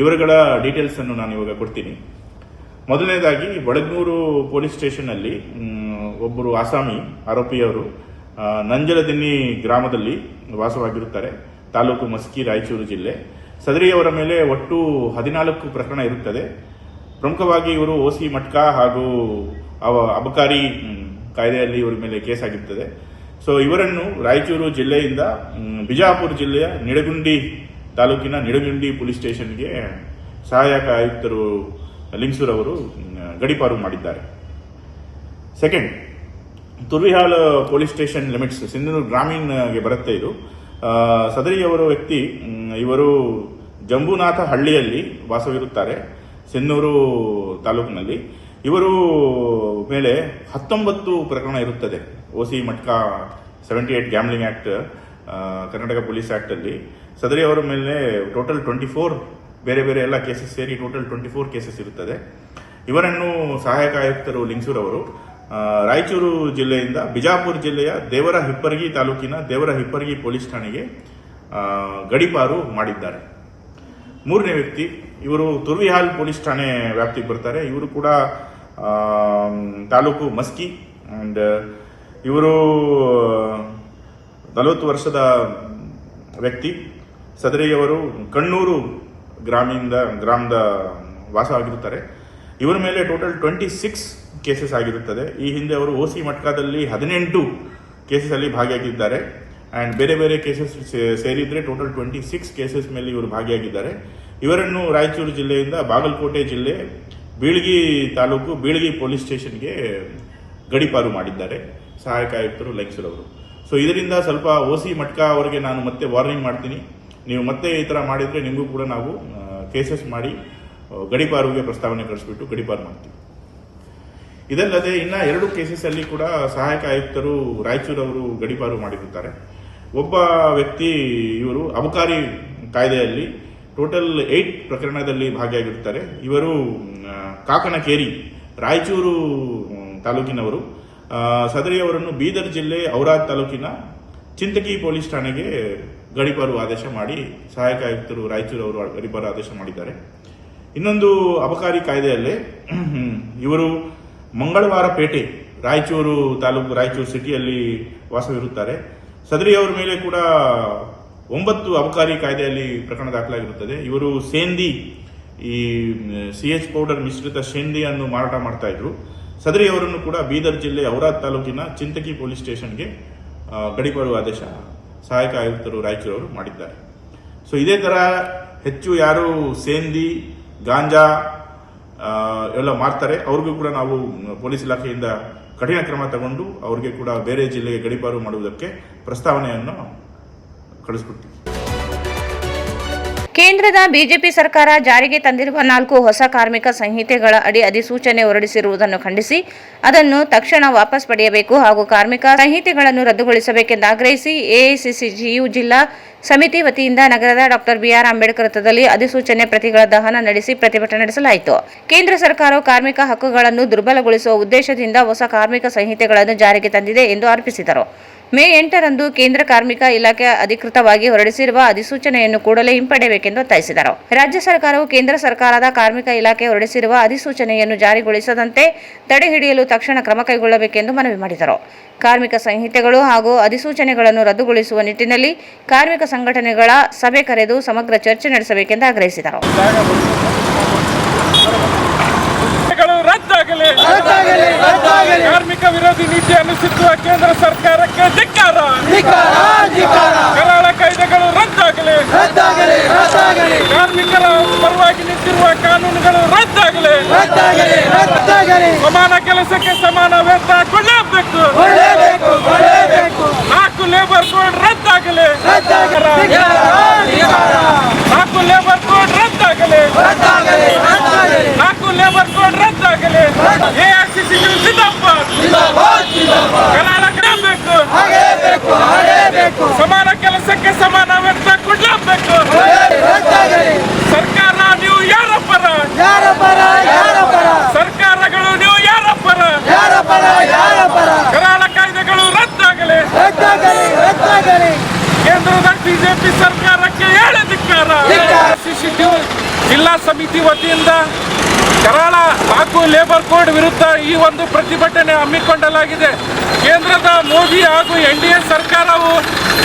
ಇವರುಗಳ ಡೀಟೇಲ್ಸ್ ಅನ್ನು ನಾನು ಇವಾಗ ಕೊಡ್ತೀನಿ. ಮೊದಲನೇದಾಗಿ ಬಳಗನೂರು ಪೊಲೀಸ್ ಸ್ಟೇಷನ್ನಲ್ಲಿ ಒಬ್ಬರು ಆಸಾಮಿ ಆರೋಪಿಯವರು ನಂಜಲದಿನ್ನಿ ಗ್ರಾಮದಲ್ಲಿ ವಾಸವಾಗಿರುತ್ತಾರೆ. ತಾಲೂಕು ಮಸ್ಕಿ, ರಾಯಚೂರು ಜಿಲ್ಲೆ. ಸದರಿಯವರ ಮೇಲೆ ಒಟ್ಟು 14 ಪ್ರಕರಣ ಇರುತ್ತದೆ. ಪ್ರಮುಖವಾಗಿ ಇವರು ಓಸಿ ಮಟ್ಕಾ ಹಾಗೂ ಅಬಕಾರಿ ಕಾಯ್ದೆಯಲ್ಲಿ ಇವರ ಮೇಲೆ ಕೇಸ್ ಆಗಿರುತ್ತದೆ. ಸೊ ಇವರನ್ನು ರಾಯಚೂರು ಜಿಲ್ಲೆಯಿಂದ ಬಿಜಾಪುರ ಜಿಲ್ಲೆಯ ನಿಡಗುಂದಿ ತಾಲೂಕಿನ ನಿಡಗುಂದಿ ಪೊಲೀಸ್ ಸ್ಟೇಷನ್ಗೆ ಸಹಾಯಕ ಆಯುಕ್ತರು ಲಿಂಗಸೂರು ಅವರು ಗಡೀಪಾರು ಮಾಡಿದ್ದಾರೆ. Second, Turvihal police station limits Sindhanur ಗ್ರಾಮೀಣಗೆ ಬರುತ್ತೆ. ಇದು ಸದರಿಯವರ ವ್ಯಕ್ತಿ ಇವರು ಜಂಬುನಾಥ ಹಳ್ಳಿಯಲ್ಲಿ ವಾಸವಿರುತ್ತಾರೆ, ಸಿಂಧನೂರು ತಾಲೂಕಿನಲ್ಲಿ. ಇವರು ಮೇಲೆ 19 ಪ್ರಕರಣ ಇರುತ್ತದೆ. ಓಸಿ ಮಟ್ಕಾ 78 gambling act Karnataka police act ಅಲ್ಲಿ ಸದರಿಯವರ ಮೇಲೆ ಟೋಟಲ್ 24 ಬೇರೆ ಬೇರೆ ಎಲ್ಲ ಕೇಸಸ್ ಸೇರಿ ಟೋಟಲ್ 24 ಕೇಸಸ್ ಇರುತ್ತದೆ. ಇವರನ್ನು ಸಹಾಯಕ ಆಯುಕ್ತರು ಲಿಂಗಸೂರು ಅವರು ರಾಯಚೂರು ಜಿಲ್ಲೆಯಿಂದ ಬಿಜಾಪುರ ಜಿಲ್ಲೆಯ ದೇವರ ಹಿಪ್ಪರಗಿ ತಾಲೂಕಿನ ದೇವರ ಹಿಪ್ಪರಗಿ ಪೊಲೀಸ್ ಠಾಣೆಗೆ ಗಡೀಪಾರು ಮಾಡಿದ್ದಾರೆ. ಮೂರನೇ ವ್ಯಕ್ತಿ ಇವರು ತುರ್ವಿಹಾಲ್ ಪೊಲೀಸ್ ಠಾಣೆ ವ್ಯಾಪ್ತಿಗೆ ಬರ್ತಾರೆ. ಇವರು ಕೂಡ ತಾಲೂಕು ಮಸ್ಕಿ ಆ್ಯಂಡ್ ಇವರು 40 ವರ್ಷದ ವ್ಯಕ್ತಿ. ಸದರಿಯವರು ಕಣ್ಣೂರು ಗ್ರಾಮದ ವಾಸವಾಗಿರುತ್ತಾರೆ. ಇವರ ಮೇಲೆ ಟೋಟಲ್ 26 ಕೇಸಸ್ ಆಗಿರುತ್ತದೆ. ಈ ಹಿಂದೆ ಅವರು OC ಮಟ್ಕಾದಲ್ಲಿ 18 ಕೇಸಸಲ್ಲಿ ಭಾಗಿಯಾಗಿದ್ದಾರೆ ಆ್ಯಂಡ್ ಬೇರೆ ಬೇರೆ ಕೇಸಸ್ ಸೇರಿದರೆ ಟೋಟಲ್ 26 ಕೇಸಸ್ ಮೇಲೆ ಇವರು ಭಾಗಿಯಾಗಿದ್ದಾರೆ. ಇವರನ್ನು ರಾಯಚೂರು ಜಿಲ್ಲೆಯಿಂದ ಬಾಗಲಕೋಟೆ ಜಿಲ್ಲೆ ಬೀಳ್ಗಿ ತಾಲೂಕು ಬೀಳ್ಗಿ ಪೊಲೀಸ್ ಸ್ಟೇಷನ್ಗೆ ಗಡೀಪಾರು ಮಾಡಿದ್ದಾರೆ ಸಹಾಯಕ ಆಯುಕ್ತರು ಲೈಕ್ಸರವರು. ಸೊ ಇದರಿಂದ ಸ್ವಲ್ಪ OC ಮಟ್ಕಾ ಅವರಿಗೆ ನಾನು ಮತ್ತೆ ವಾರ್ನಿಂಗ್ ಮಾಡ್ತೀನಿ, ನೀವು ಮತ್ತೆ ಈ ಥರ ಮಾಡಿದರೆ ನಿಮಗೂ ಕೂಡ ನಾವು ಕೇಸಸ್ ಮಾಡಿ ಗಡೀಪಾರುಗೆ ಪ್ರಸ್ತಾವನೆ ಕಳಿಸ್ಬಿಟ್ಟು ಗಡೀಪಾರು ಮಾಡ್ತೀವಿ. ಇದಲ್ಲದೆ ಇನ್ನು 2 ಕೇಸಸಲ್ಲಿ ಕೂಡ ಸಹಾಯಕ ಆಯುಕ್ತರು ರಾಯಚೂರವರು ಗಡೀಪಾರು ಮಾಡಿರುತ್ತಾರೆ. ಒಬ್ಬ ವ್ಯಕ್ತಿ ಇವರು ಅಬಕಾರಿ ಕಾಯ್ದೆಯಲ್ಲಿ ಟೋಟಲ್ 8 ಪ್ರಕರಣದಲ್ಲಿ ಭಾಗಿಯಾಗಿರುತ್ತಾರೆ. ಇವರು ಕಾಕನಕೇರಿ ರಾಯಚೂರು ತಾಲೂಕಿನವರು. ಸದರಿಯವರನ್ನು ಬೀದರ್ ಜಿಲ್ಲೆ ಔರಾದ್ ತಾಲೂಕಿನ ಚಿಂತಕಿ ಪೊಲೀಸ್ ಠಾಣೆಗೆ ಗಡೀಪಾರು ಆದೇಶ ಮಾಡಿ ಸಹಾಯಕ ಆಯುಕ್ತರು ರಾಯಚೂರು ಅವರು ಗಡೀಪಾರು ಆದೇಶ ಮಾಡಿದ್ದಾರೆ. ಇನ್ನೊಂದು ಅಬಕಾರಿ ಕಾಯ್ದೆಯಲ್ಲೇ ಇವರು ಮಂಗಳವಾರ ಪೇಟೆ ರಾಯಚೂರು ತಾಲೂಕು ರಾಯಚೂರು ಸಿಟಿಯಲ್ಲಿ ವಾಸವಿರುತ್ತಾರೆ. ಸದರಿಯವರ ಮೇಲೆ ಕೂಡ 9 ಅಬಕಾರಿ ಕಾಯ್ದೆಯಲ್ಲಿ ಪ್ರಕರಣ ದಾಖಲಾಗಿರುತ್ತದೆ. ಇವರು ಸೇಂದಿ ಈ CH ಪೌಡರ್ ಮಿಶ್ರಿತ ಶೇಂದಿಯನ್ನು ಮಾರಾಟ ಮಾಡ್ತಾ ಇದ್ರು. ಸದರಿಯವರನ್ನು ಕೂಡ ಬೀದರ್ ಜಿಲ್ಲೆ ಔರಾದ್ ತಾಲೂಕಿನ ಚಿಂತಕಿ ಪೊಲೀಸ್ ಸ್ಟೇಷನ್ಗೆ ಗಡೀಪಾರು ಆದೇಶ ಸಹಾಯಕ ಆಯುಕ್ತರು ರಾಯಚೂರವರು ಮಾಡಿದ್ದಾರೆ. ಸೊ ಇದೇ ಥರ ಹೆಚ್ಚು ಯಾರು ಸೇಂದಿ ಗಾಂಜಾ ಎಲ್ಲ ಮಾರ್ತಾರೆ ಅವ್ರಿಗೂ ಕೂಡ ನಾವು ಪೊಲೀಸ್ ಇಲಾಖೆಯಿಂದ ಕಠಿಣ ಕ್ರಮ ತಗೊಂಡು ಅವ್ರಿಗೆ ಕೂಡ ಬೇರೆ ಜಿಲ್ಲೆಗೆ ಗಡೀಪಾರು ಮಾಡುವುದಕ್ಕೆ ಪ್ರಸ್ತಾವನೆಯನ್ನು ಕಳಿಸ್ಬಿಡ್ತೀವಿ. ಕೇಂದ್ರದ ಬಿಜೆಪಿ ಸರ್ಕಾರ ಜಾರಿಗೆ ತಂದಿರುವ 4 ಹೊಸ ಕಾರ್ಮಿಕ ಸಂಹಿತೆಗಳ ಅಡಿ ಅಧಿಸೂಚನೆ ಹೊರಡಿಸಿರುವುದನ್ನು ಖಂಡಿಸಿ ಅದನ್ನು ತಕ್ಷಣ ವಾಪಸ್ ಪಡೆಯಬೇಕು ಹಾಗೂ ಕಾರ್ಮಿಕ ಸಂಹಿತೆಗಳನ್ನು ರದ್ದುಗೊಳಿಸಬೇಕೆಂದು ಆಗ್ರಹಿಸಿ ಎಐಸಿಸಿಟಿಯು ಜಿಲ್ಲಾ ಸಮಿತಿ ವತಿಯಿಂದ ನಗರದ ಡಾಕ್ಟರ್ BR ಅಂಬೇಡ್ಕರ್ ವೃತ್ತದಲ್ಲಿ ಅಧಿಸೂಚನೆ ಪ್ರತಿಗಳ ದಹನ ನಡೆಸಿ ಪ್ರತಿಭಟನೆ ನಡೆಸಲಾಯಿತು. ಕೇಂದ್ರ ಸರ್ಕಾರವು ಕಾರ್ಮಿಕ ಹಕ್ಕುಗಳನ್ನು ದುರ್ಬಲಗೊಳಿಸುವ ಉದ್ದೇಶದಿಂದ ಹೊಸ ಕಾರ್ಮಿಕ ಸಂಹಿತೆಗಳನ್ನು ಜಾರಿಗೆ ತಂದಿದೆ ಎಂದು ಆರೋಪಿಸಿದರು. ಮೇ 8ರಂದು ಕೇಂದ್ರ ಕಾರ್ಮಿಕ ಇಲಾಖೆ ಅಧಿಕೃತವಾಗಿ ಹೊರಡಿಸಿರುವ ಅಧಿಸೂಚನೆಯನ್ನು ಕೂಡಲೇ ಹಿಂಪಡೆಯಬೇಕೆಂದು ಒತ್ತಾಯಿಸಿದರು. ರಾಜ್ಯ ಸರ್ಕಾರವು ಕೇಂದ್ರ ಸರ್ಕಾರದ ಕಾರ್ಮಿಕ ಇಲಾಖೆ ಹೊರಡಿಸಿರುವ ಅಧಿಸೂಚನೆಯನ್ನು ಜಾರಿಗೊಳಿಸದಂತೆ ತಡೆಹಿಡಿಯಲು ತಕ್ಷಣ ಕ್ರಮ ಕೈಗೊಳ್ಳಬೇಕೆಂದು ಮನವಿ ಮಾಡಿದರು. ಕಾರ್ಮಿಕ ಸಂಹಿತೆಗಳು ಹಾಗೂ ಅಧಿಸೂಚನೆಗಳನ್ನು ರದ್ದುಗೊಳಿಸುವ ನಿಟ್ಟಿನಲ್ಲಿ ಕಾರ್ಮಿಕ ಸಂಘಟನೆಗಳ ಸಭೆ ಕರೆದು ಸಮಗ್ರ ಚರ್ಚೆ ನಡೆಸಬೇಕೆಂದು ಆಗ್ರಹಿಸಿದರು. ಕಾರ್ಮಿಕ ವಿರೋಧಿ ನೀತಿ ಅನುಸರಿಸುವ ಕೇಂದ್ರ ಸರ್ಕಾರಕ್ಕೆ ಧಿಕ್ಕಾರ. ಕರಾಳ ಕಾಯ್ದೆಗಳು ರದ್ದಾಗಲಿ. ಕಾರ್ಮಿಕರ ಪರವಾಗಿ ನಿಂತಿರುವ ಕಾನೂನುಗಳು ರದ್ದಾಗಲಿ. ಸಮಾನ ಕೆಲಸಕ್ಕೆ ಸಮಾನ ವೇತನ ಕೊಡಲೇಬೇಕು. 4 ಲೇಬರ್ ಕೋಡ್ ರದ್ದಾಗಲಿ. 4 ಲೇಬರ್ ಕೋಡ್ ರದ್ದಾಗಲಿ. 4 ಲೇಬರ್ ಕೋಡ್ ರದ್ದಾಗಲಿ. ಎಐಸಿಸಿ ಜಿಂದಾಬಾದ್. ಕರಾಳ ಬೇಕು. ಸಮಾನ ಕೆಲಸಕ್ಕೆ ಸಮಾನ ವೇತನ ಕೊಡಲೇಬೇಕು. ಸರ್ಕಾರ ನೀವು ಯಾರ ಪರ? ಸರ್ಕಾರಗಳು ನೀವು ಯಾರ ಪರ? ಕರಾಳ ಕಾಯ್ದೆಗಳು ರದ್ದಾಗಲಿ. ಕೇಂದ್ರದ ಬಿಜೆಪಿ ಸರ್ಕಾರಕ್ಕೆ ಹೇಳಿ ಧಿಕ್ಕಾರ. ಜಿಲ್ಲಾ ಸಮಿತಿ ವತಿಯಿಂದ ಕರಾಳ ಹಾಗೂ ಲೇಬರ್ ಕೋಡ್ ವಿರುದ್ಧ ಈ ಒಂದು ಪ್ರತಿಭಟನೆ ಹಮ್ಮಿಕೊಳ್ಳಲಾಗಿದೆ. ಕೇಂದ್ರದ ಮೋದಿ ಹಾಗೂ NDA ಸರ್ಕಾರವು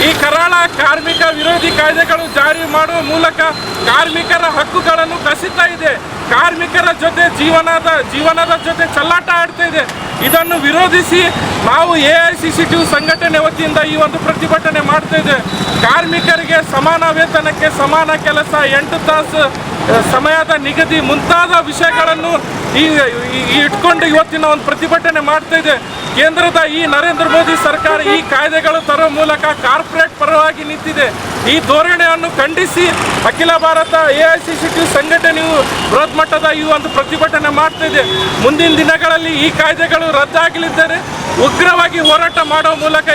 ಈ ಕರಾಳ ಕಾರ್ಮಿಕ ವಿರೋಧಿ ಕಾಯ್ದೆಗಳು ಜಾರಿ ಮಾಡುವ ಮೂಲಕ ಕಾರ್ಮಿಕರ ಹಕ್ಕುಗಳನ್ನು ಕಸಿತಾ ಇದೆ. ಕಾರ್ಮಿಕರ ಜೊತೆ ಜೀವನದ ಜೊತೆ ಚೆಲ್ಲಾಟ ಆಡ್ತಾ ಇದೆ. ಇದನ್ನು ವಿರೋಧಿಸಿ ನಾವು ಎಐಸಿಸಿಟಿ ಸಂಘಟನೆ ವತಿಯಿಂದ ಈ ಒಂದು ಪ್ರತಿಭಟನೆ ಮಾಡ್ತಾ ಇದ್ದೇವೆ. ಕಾರ್ಮಿಕರಿಗೆ ಸಮಾನ ವೇತನಕ್ಕೆ ಸಮಾನ ಕೆಲಸ, 8 ತಾಸು ಸಮಯದ ನಿಗದಿ ಮುಂತಾದ ವಿಷಯಗಳನ್ನು ಇಟ್ಕೊಂಡು ಇವತ್ತಿನ ಒಂದು ಪ್ರತಿಭಟನೆ ಮಾಡ್ತಾ ಇದೆ. ಕೇಂದ್ರದ ಈ ನರೇಂದ್ರ ಮೋದಿ ಸರ್ಕಾರ ಈ ಕಾಯ್ದೆಗಳು ತರುವ ಮೂಲಕ ಕಾರ್ಪೊರೇಟ್ ಪರವಾಗಿ ನಿಂತಿದೆ. ಈ ಧೋರಣೆಯನ್ನು ಖಂಡಿಸಿ ಅಖಿಲ ಭಾರತ ಎಐಸಿಸಿಟಿ ಸಂಘಟನೆಯು ಬೃಹತ್ ಮಟ್ಟದ ಈ ಒಂದು ಪ್ರತಿಭಟನೆ ಮಾಡ್ತಾ ಇದೆ. ಮುಂದಿನ ದಿನಗಳಲ್ಲಿ ಈ ಕಾಯ್ದೆಗಳು ರದ್ದಾಗಲಿದ್ದರೆ ಉಗ್ರವಾಗಿ ಹೋರಾಟ ಮಾಡುವ ಮೂಲಕ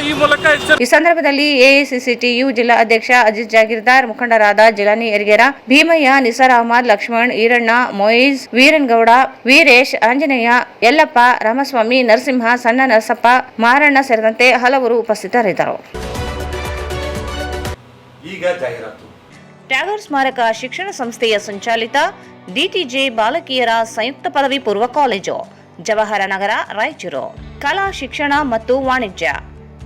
ಈ ಸಂದರ್ಭದಲ್ಲಿ ಎಐಸಿಸಿಟಿಯು ಜಿಲ್ಲಾ ಅಧ್ಯಕ್ಷ ಅಜಿತ್ ಜಾಗೀರ್ದಾರ್, ಮುಖಂಡರಾದ ಜಿಲಾನಿ ಯರ್ಗೆರ, ಭೀಮಯ್ಯ, ನಿಸಾರ್ ಅಹಮದ್, ಲಕ್ಷ್ಮಣ್, ಈರಣ್ಣ, ಮೊಯಿಜ್, ವೀರನ್ಗೌಡ, ವೀರೇಶ್, ಆಂಜನೇಯ, ಯಲ್ಲಪ್ಪ, ರಾಮಸ್ವಾಮಿ, ನರಸಿಂಹ, ಸಣ್ಣ ನರಸಪ್ಪ, ಮಾರಣ್ಣ ಸೇರಿದಂತೆ ಹಲವರು ಉಪಸ್ಥಿತರಿದ್ದರು. ಈಗ ಜಾಹೀರಾತು. ಟ್ಯಾಗೂರ್ ಸ್ಮಾರಕ ಶಿಕ್ಷಣ ಸಂಸ್ಥೆಯ ಸಂಚಾಲಿತ ಡಿಟಿಜೆ ಬಾಲಕಿಯರ ಸಂಯುಕ್ತ ಪದವಿ ಪೂರ್ವ ಕಾಲೇಜು, ಜವಾಹರನಗರ, ರಾಯಚೂರು. ಕಲಾ ಶಿಕ್ಷಣ ಮತ್ತು ವಾಣಿಜ್ಯ,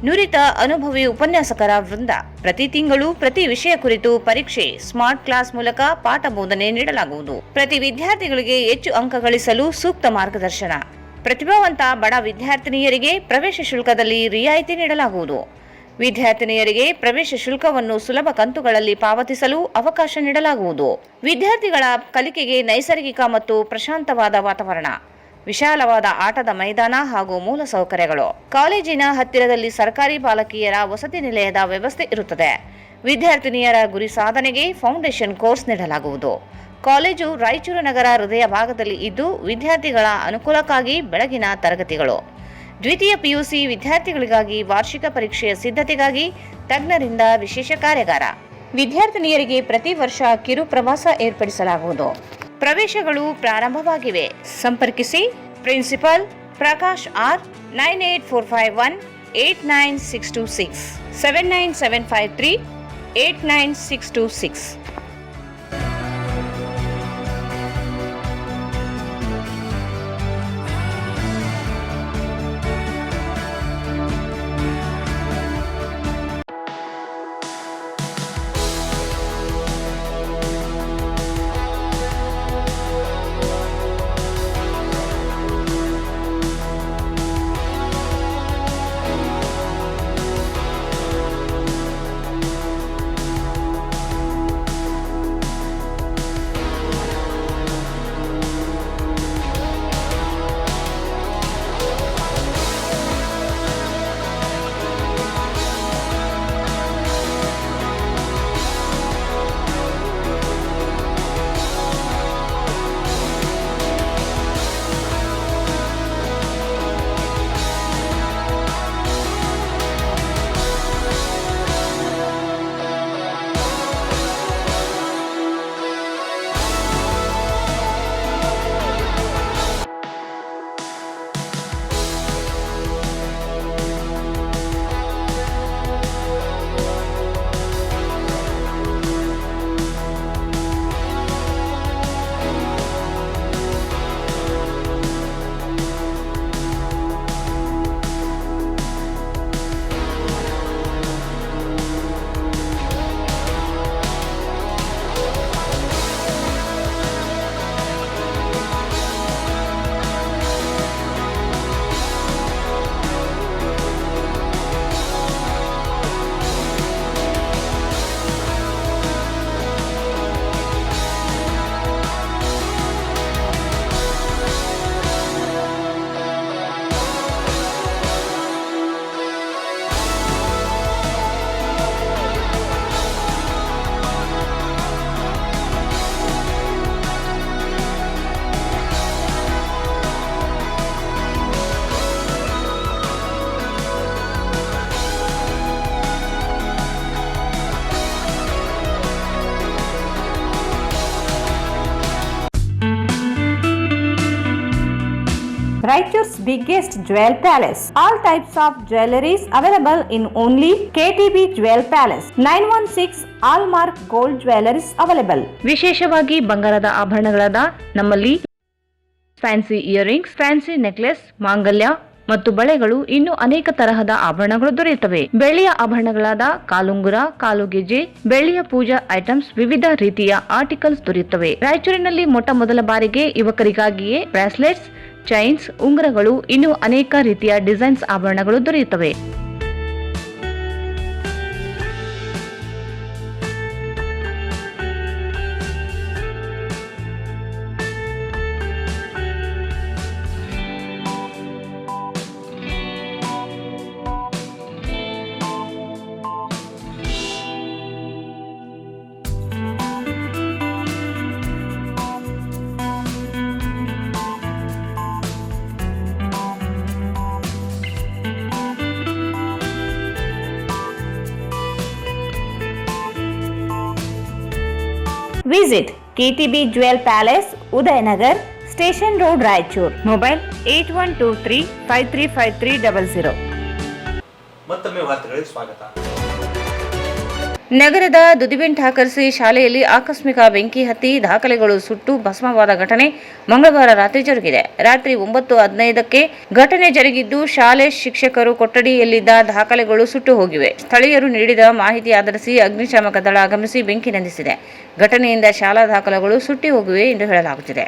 ನುರಿತ ಅನುಭವಿ ಉಪನ್ಯಾಸಕರ ವೃಂದ. ಪ್ರತಿ ತಿಂಗಳು ಪ್ರತಿ ವಿಷಯ ಕುರಿತು ಪರೀಕ್ಷೆ, ಸ್ಮಾರ್ಟ್ ಕ್ಲಾಸ್ ಮೂಲಕ ಪಾಠ ಬೋಧನೆ ನೀಡಲಾಗುವುದು. ಪ್ರತಿ ವಿದ್ಯಾರ್ಥಿಗಳಿಗೆ ಹೆಚ್ಚು ಅಂಕ ಗಳಿಸಲು ಸೂಕ್ತ ಮಾರ್ಗದರ್ಶನ. ಪ್ರತಿಭಾವಂತ ಬಡ ವಿದ್ಯಾರ್ಥಿನಿಯರಿಗೆ ಪ್ರವೇಶ ಶುಲ್ಕದಲ್ಲಿ ರಿಯಾಯಿತಿ ನೀಡಲಾಗುವುದು. ವಿದ್ಯಾರ್ಥಿನಿಯರಿಗೆ ಪ್ರವೇಶ ಶುಲ್ಕವನ್ನು ಸುಲಭ ಕಂತುಗಳಲ್ಲಿ ಪಾವತಿಸಲು ಅವಕಾಶ ನೀಡಲಾಗುವುದು. ವಿದ್ಯಾರ್ಥಿಗಳ ಕಲಿಕೆಗೆ ನೈಸರ್ಗಿಕ ಮತ್ತು ಪ್ರಶಾಂತವಾದ ವಾತಾವರಣ, ವಿಶಾಲವಾದ ಆಟದ ಮೈದಾನ ಹಾಗೂ ಮೂಲ ಸೌಕರ್ಯಗಳು. ಕಾಲೇಜಿನ ಹತ್ತಿರದಲ್ಲಿ ಸರ್ಕಾರಿ ಬಾಲಕಿಯರ ವಸತಿ ನಿಲಯದ ವ್ಯವಸ್ಥೆ ಇರುತ್ತದೆ. ವಿದ್ಯಾರ್ಥಿನಿಯರ ಗುರಿ ಸಾಧನೆಗೆ ಫೌಂಡೇಶನ್ ಕೋರ್ಸ್ ನೀಡಲಾಗುವುದು. ಕಾಲೇಜು ರಾಯಚೂರು ನಗರ ಹೃದಯ ಭಾಗದಲ್ಲಿ ಇದ್ದು, ವಿದ್ಯಾರ್ಥಿಗಳ ಅನುಕೂಲಕ್ಕಾಗಿ ಬೆಳಗಿನ ತರಗತಿಗಳು. ದ್ವಿತೀಯ ಪಿಯುಸಿ ವಿದ್ಯಾರ್ಥಿಗಳಿಗಾಗಿ ವಾರ್ಷಿಕ ಪರೀಕ್ಷೆಯ ಸಿದ್ಧತೆಗಾಗಿ ತಜ್ಞರಿಂದ ವಿಶೇಷ ಕಾರ್ಯಾಗಾರ. ವಿದ್ಯಾರ್ಥಿನಿಯರಿಗೆ ಪ್ರತಿ ವರ್ಷ ಕಿರು ಪ್ರವಾಸ ಏರ್ಪಡಿಸಲಾಗುವುದು. ಪ್ರವೇಶಗಳು ಪ್ರಾರಂಭವಾಗಿವೆ. ಸಂಪರ್ಕಿಸಿ principal Prakash R 9845189626 79753 89626. Raichur's biggest jewel palace. All types of jewelries available in only KTB Jewel Palace. 916 Allmark Gold Jewelries available. ವಿಶೇಷವಾಗಿ ಬಂಗಾರದ ಆಭರಣಗಳಾದ ನಮ್ಮಲ್ಲಿ ಫ್ಯಾನ್ಸಿ ಇಯರಿಂಗ್ಸ್, ಫ್ಯಾನ್ಸಿ ನೆಕ್ಲೆಸ್, ಮಾಂಗಲ್ಯ ಮತ್ತು ಬಳೆಗಳು, ಇನ್ನು ಅನೇಕ ತರಹದ ಆಭರಣಗಳು ದೊರೆಯುತ್ತವೆ. ಬೆಳ್ಳಿಯ ಆಭರಣಗಳಾದ ಕಾಲುಂಗುರ, ಕಾಲುಗೆಜೆ, ಬೆಳ್ಳಿಯ ಪೂಜಾ ಐಟಮ್ಸ್, ವಿವಿಧ ರೀತಿಯ ಆರ್ಟಿಕಲ್ಸ್ ದೊರೆಯುತ್ತವೆ. ರಾಯಚೂರಿನಲ್ಲಿ ಮೊಟ್ಟ ಮೊದಲ ಬಾರಿಗೆ ಯುವಕರಿಗಾಗಿಯೇ ಬ್ರಾಸ್ಲೆಟ್ಸ್, ಚೈನ್ಸ್, ಉಂಗುರಗಳು, ಇನ್ನು ಅನೇಕ ರೀತಿಯ ಡಿಸೈನ್ಸ್ ಆಭರಣಗಳು ದೊರೆಯುತ್ತವೆ. Visit KTB Jewel Palace, Udayanagar, Station Road, Raichur. Mobile 8123535300. ಮತ್ತೊಮ್ಮೆ ವಾರ್ತೆಗಳಿಗೆ ಸ್ವಾಗತ. ನಗರದ ದುದಿಬೆನ್ ಠಾಕರ್ಸಿ ಶಾಲೆಯಲ್ಲಿ ಆಕಸ್ಮಿಕ ಬೆಂಕಿ ಹತ್ತಿ ದಾಖಲೆಗಳು ಸುಟ್ಟು ಭಸ್ಮವಾದ ಘಟನೆ ಮಂಗಳವಾರ ರಾತ್ರಿ ಜರುಗಿದೆ. ರಾತ್ರಿ 9:15ಕ್ಕೆ ಘಟನೆ ಜರುಗಿದ್ದು, ಶಾಲೆ ಶಿಕ್ಷಕರು ಕೊಠಡಿಯಲ್ಲಿದ್ದ ದಾಖಲೆಗಳು ಸುಟ್ಟು ಹೋಗಿವೆ. ಸ್ಥಳೀಯರು ನೀಡಿದ ಮಾಹಿತಿ ಆಧರಿಸಿ ಅಗ್ನಿಶಾಮಕ ದಳ ಆಗಮಿಸಿ ಬೆಂಕಿ ನಂದಿಸಿದೆ. ಘಟನೆಯಿಂದ ಶಾಲಾ ದಾಖಲೆಗಳು ಸುಟ್ಟಿ ಹೋಗಿವೆ ಎಂದು ಹೇಳಲಾಗುತ್ತಿದೆ.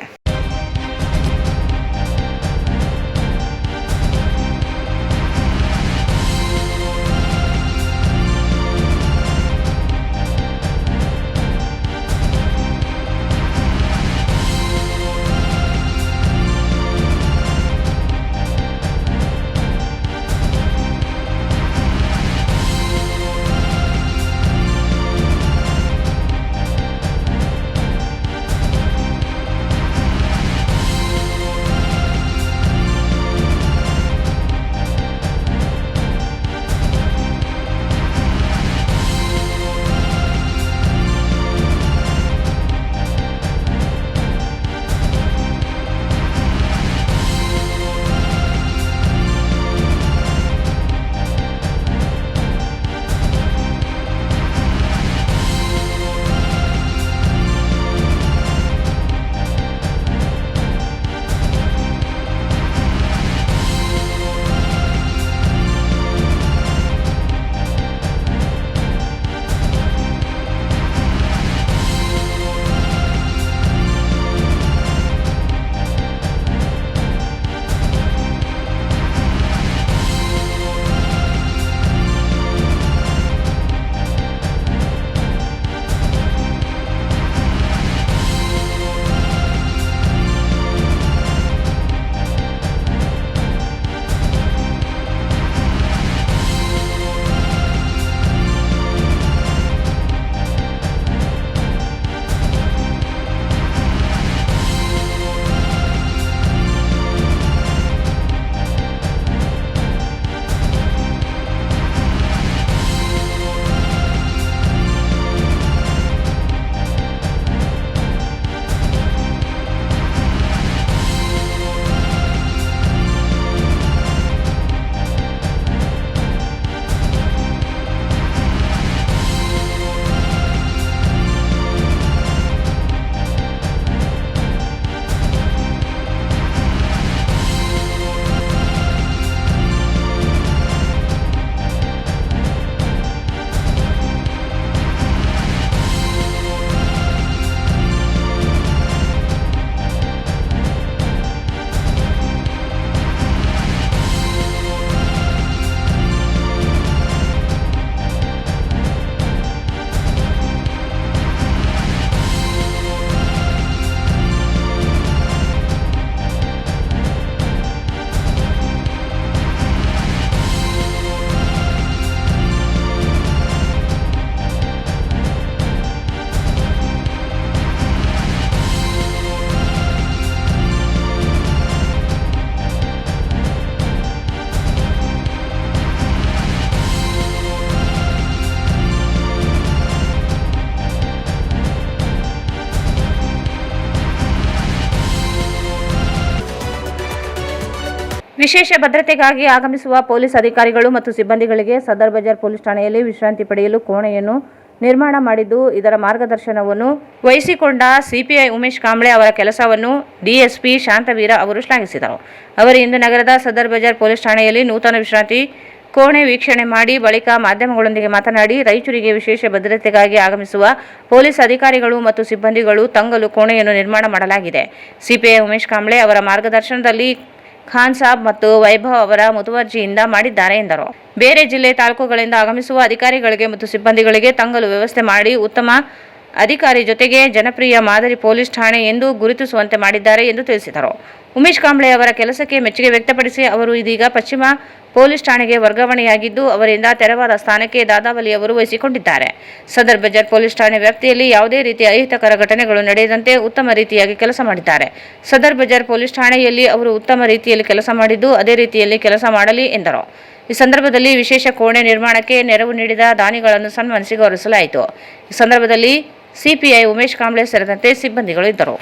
ವಿಶೇಷ ಭದ್ರತೆಗಾಗಿ ಆಗಮಿಸುವ ಪೊಲೀಸ್ ಅಧಿಕಾರಿಗಳು ಮತ್ತು ಸಿಬ್ಬಂದಿಗಳಿಗೆ ಸದರ್ ಬಜಾರ್ ಪೊಲೀಸ್ ಠಾಣೆಯಲ್ಲಿ ವಿಶ್ರಾಂತಿ ಪಡೆಯಲು ಕೋಣೆಯನ್ನು ನಿರ್ಮಾಣ ಮಾಡಿದ್ದು, ಇದರ ಮಾರ್ಗದರ್ಶನವನ್ನು ವಹಿಸಿಕೊಂಡ ಸಿಪಿಐ ಉಮೇಶ್ ಕಾಂಬ್ಳೆ ಅವರ ಕೆಲಸವನ್ನು ಡಿಎಸ್ಪಿ ಶಾಂತವೀರ ಅವರು ಶ್ಲಾಘಿಸಿದರು. ಅವರು ಇಂದು ನಗರದ ಸದರ್ ಬಜಾರ್ ಪೊಲೀಸ್ ಠಾಣೆಯಲ್ಲಿ ನೂತನ ವಿಶ್ರಾಂತಿ ಕೋಣೆ ವೀಕ್ಷಣೆ ಮಾಡಿ ಬಳಿಕ ಮಾಧ್ಯಮಗಳೊಂದಿಗೆ ಮಾತನಾಡಿ, ರಾಯಚೂರಿಗೆ ವಿಶೇಷ ಭದ್ರತೆಗಾಗಿ ಆಗಮಿಸುವ ಪೊಲೀಸ್ ಅಧಿಕಾರಿಗಳು ಮತ್ತು ಸಿಬ್ಬಂದಿಗಳು ತಂಗಲು ಕೋಣೆಯನ್ನು ನಿರ್ಮಾಣ ಮಾಡಲಾಗಿದೆ. ಸಿಪಿಐ ಉಮೇಶ್ ಕಾಂಬ್ಳೆ ಅವರ ಮಾರ್ಗದರ್ಶನದಲ್ಲಿ ಖಾನ್ ಸಾಬ್ ಮತ್ತು ವೈಭವ್ ಅವರ ಮುತುವರ್ಜಿಯಿಂದ ಮಾಡಿದ್ದಾರೆ ಎಂದರು. ಬೇರೆ ಜಿಲ್ಲೆ ತಾಲೂಕುಗಳಿಂದ ಆಗಮಿಸುವ ಅಧಿಕಾರಿಗಳಿಗೆ ಮತ್ತು ಸಿಬ್ಬಂದಿಗಳಿಗೆ ತಂಗಲು ವ್ಯವಸ್ಥೆ ಮಾಡಿ ಉತ್ತಮ ಅಧಿಕಾರಿ ಜೊತೆಗೆ ಜನಪ್ರಿಯ ಮಾದರಿ ಪೊಲೀಸ್ ಠಾಣೆ ಎಂದು ಗುರುತಿಸುವಂತೆ ಮಾಡಿದ್ದಾರೆ ಎಂದು ತಿಳಿಸಿದರು. ಉಮೇಶ್ ಕಾಂಬ್ಳೆ ಅವರ ಕೆಲಸಕ್ಕೆ ಮೆಚ್ಚುಗೆ ವ್ಯಕ್ತಪಡಿಸಿ, ಅವರು ಇದೀಗ ಪಶ್ಚಿಮ ಪೊಲೀಸ್ ಠಾಣೆಗೆ ವರ್ಗಾವಣೆಯಾಗಿದ್ದು, ಅವರಿಂದ ತೆರವಾದ ಸ್ಥಾನಕ್ಕೆ ದಾದಾವಲಿ ಅವರು ವಹಿಸಿಕೊಂಡಿದ್ದಾರೆ. ಸದರ್ ಬಜಾರ್ ಪೊಲೀಸ್ ಠಾಣೆ ವ್ಯಾಪ್ತಿಯಲ್ಲಿ ಯಾವುದೇ ರೀತಿಯ ಅಹಿತಕರ ಘಟನೆಗಳು ನಡೆಯದಂತೆ ಉತ್ತಮ ರೀತಿಯಾಗಿ ಕೆಲಸ ಮಾಡಿದ್ದಾರೆ. ಸದರ್ ಬಜಾರ್ ಪೊಲೀಸ್ ಠಾಣೆಯಲ್ಲಿ ಅವರು ಉತ್ತಮ ರೀತಿಯಲ್ಲಿ ಕೆಲಸ ಮಾಡಿದ್ದು, ಅದೇ ರೀತಿಯಲ್ಲಿ ಕೆಲಸ ಮಾಡಲಿ ಎಂದರು. ಈ ಸಂದರ್ಭದಲ್ಲಿ ವಿಶೇಷ ಕೋಣೆ ನಿರ್ಮಾಣಕ್ಕೆ ನೆರವು ನೀಡಿದ ದಾನಿಗಳನ್ನು ಸನ್ಮಾನಿಸಿ ಗೌರವಿಸಲಾಯಿತು. ಈ ಸಂದರ್ಭದಲ್ಲಿ ಸಿಪಿಐ ಉಮೇಶ್ ಕಾಂಬ್ಳೆ ಸೇರಿದಂತೆ ಸಿಬ್ಬಂದಿಗಳು ಇದ್ದರು.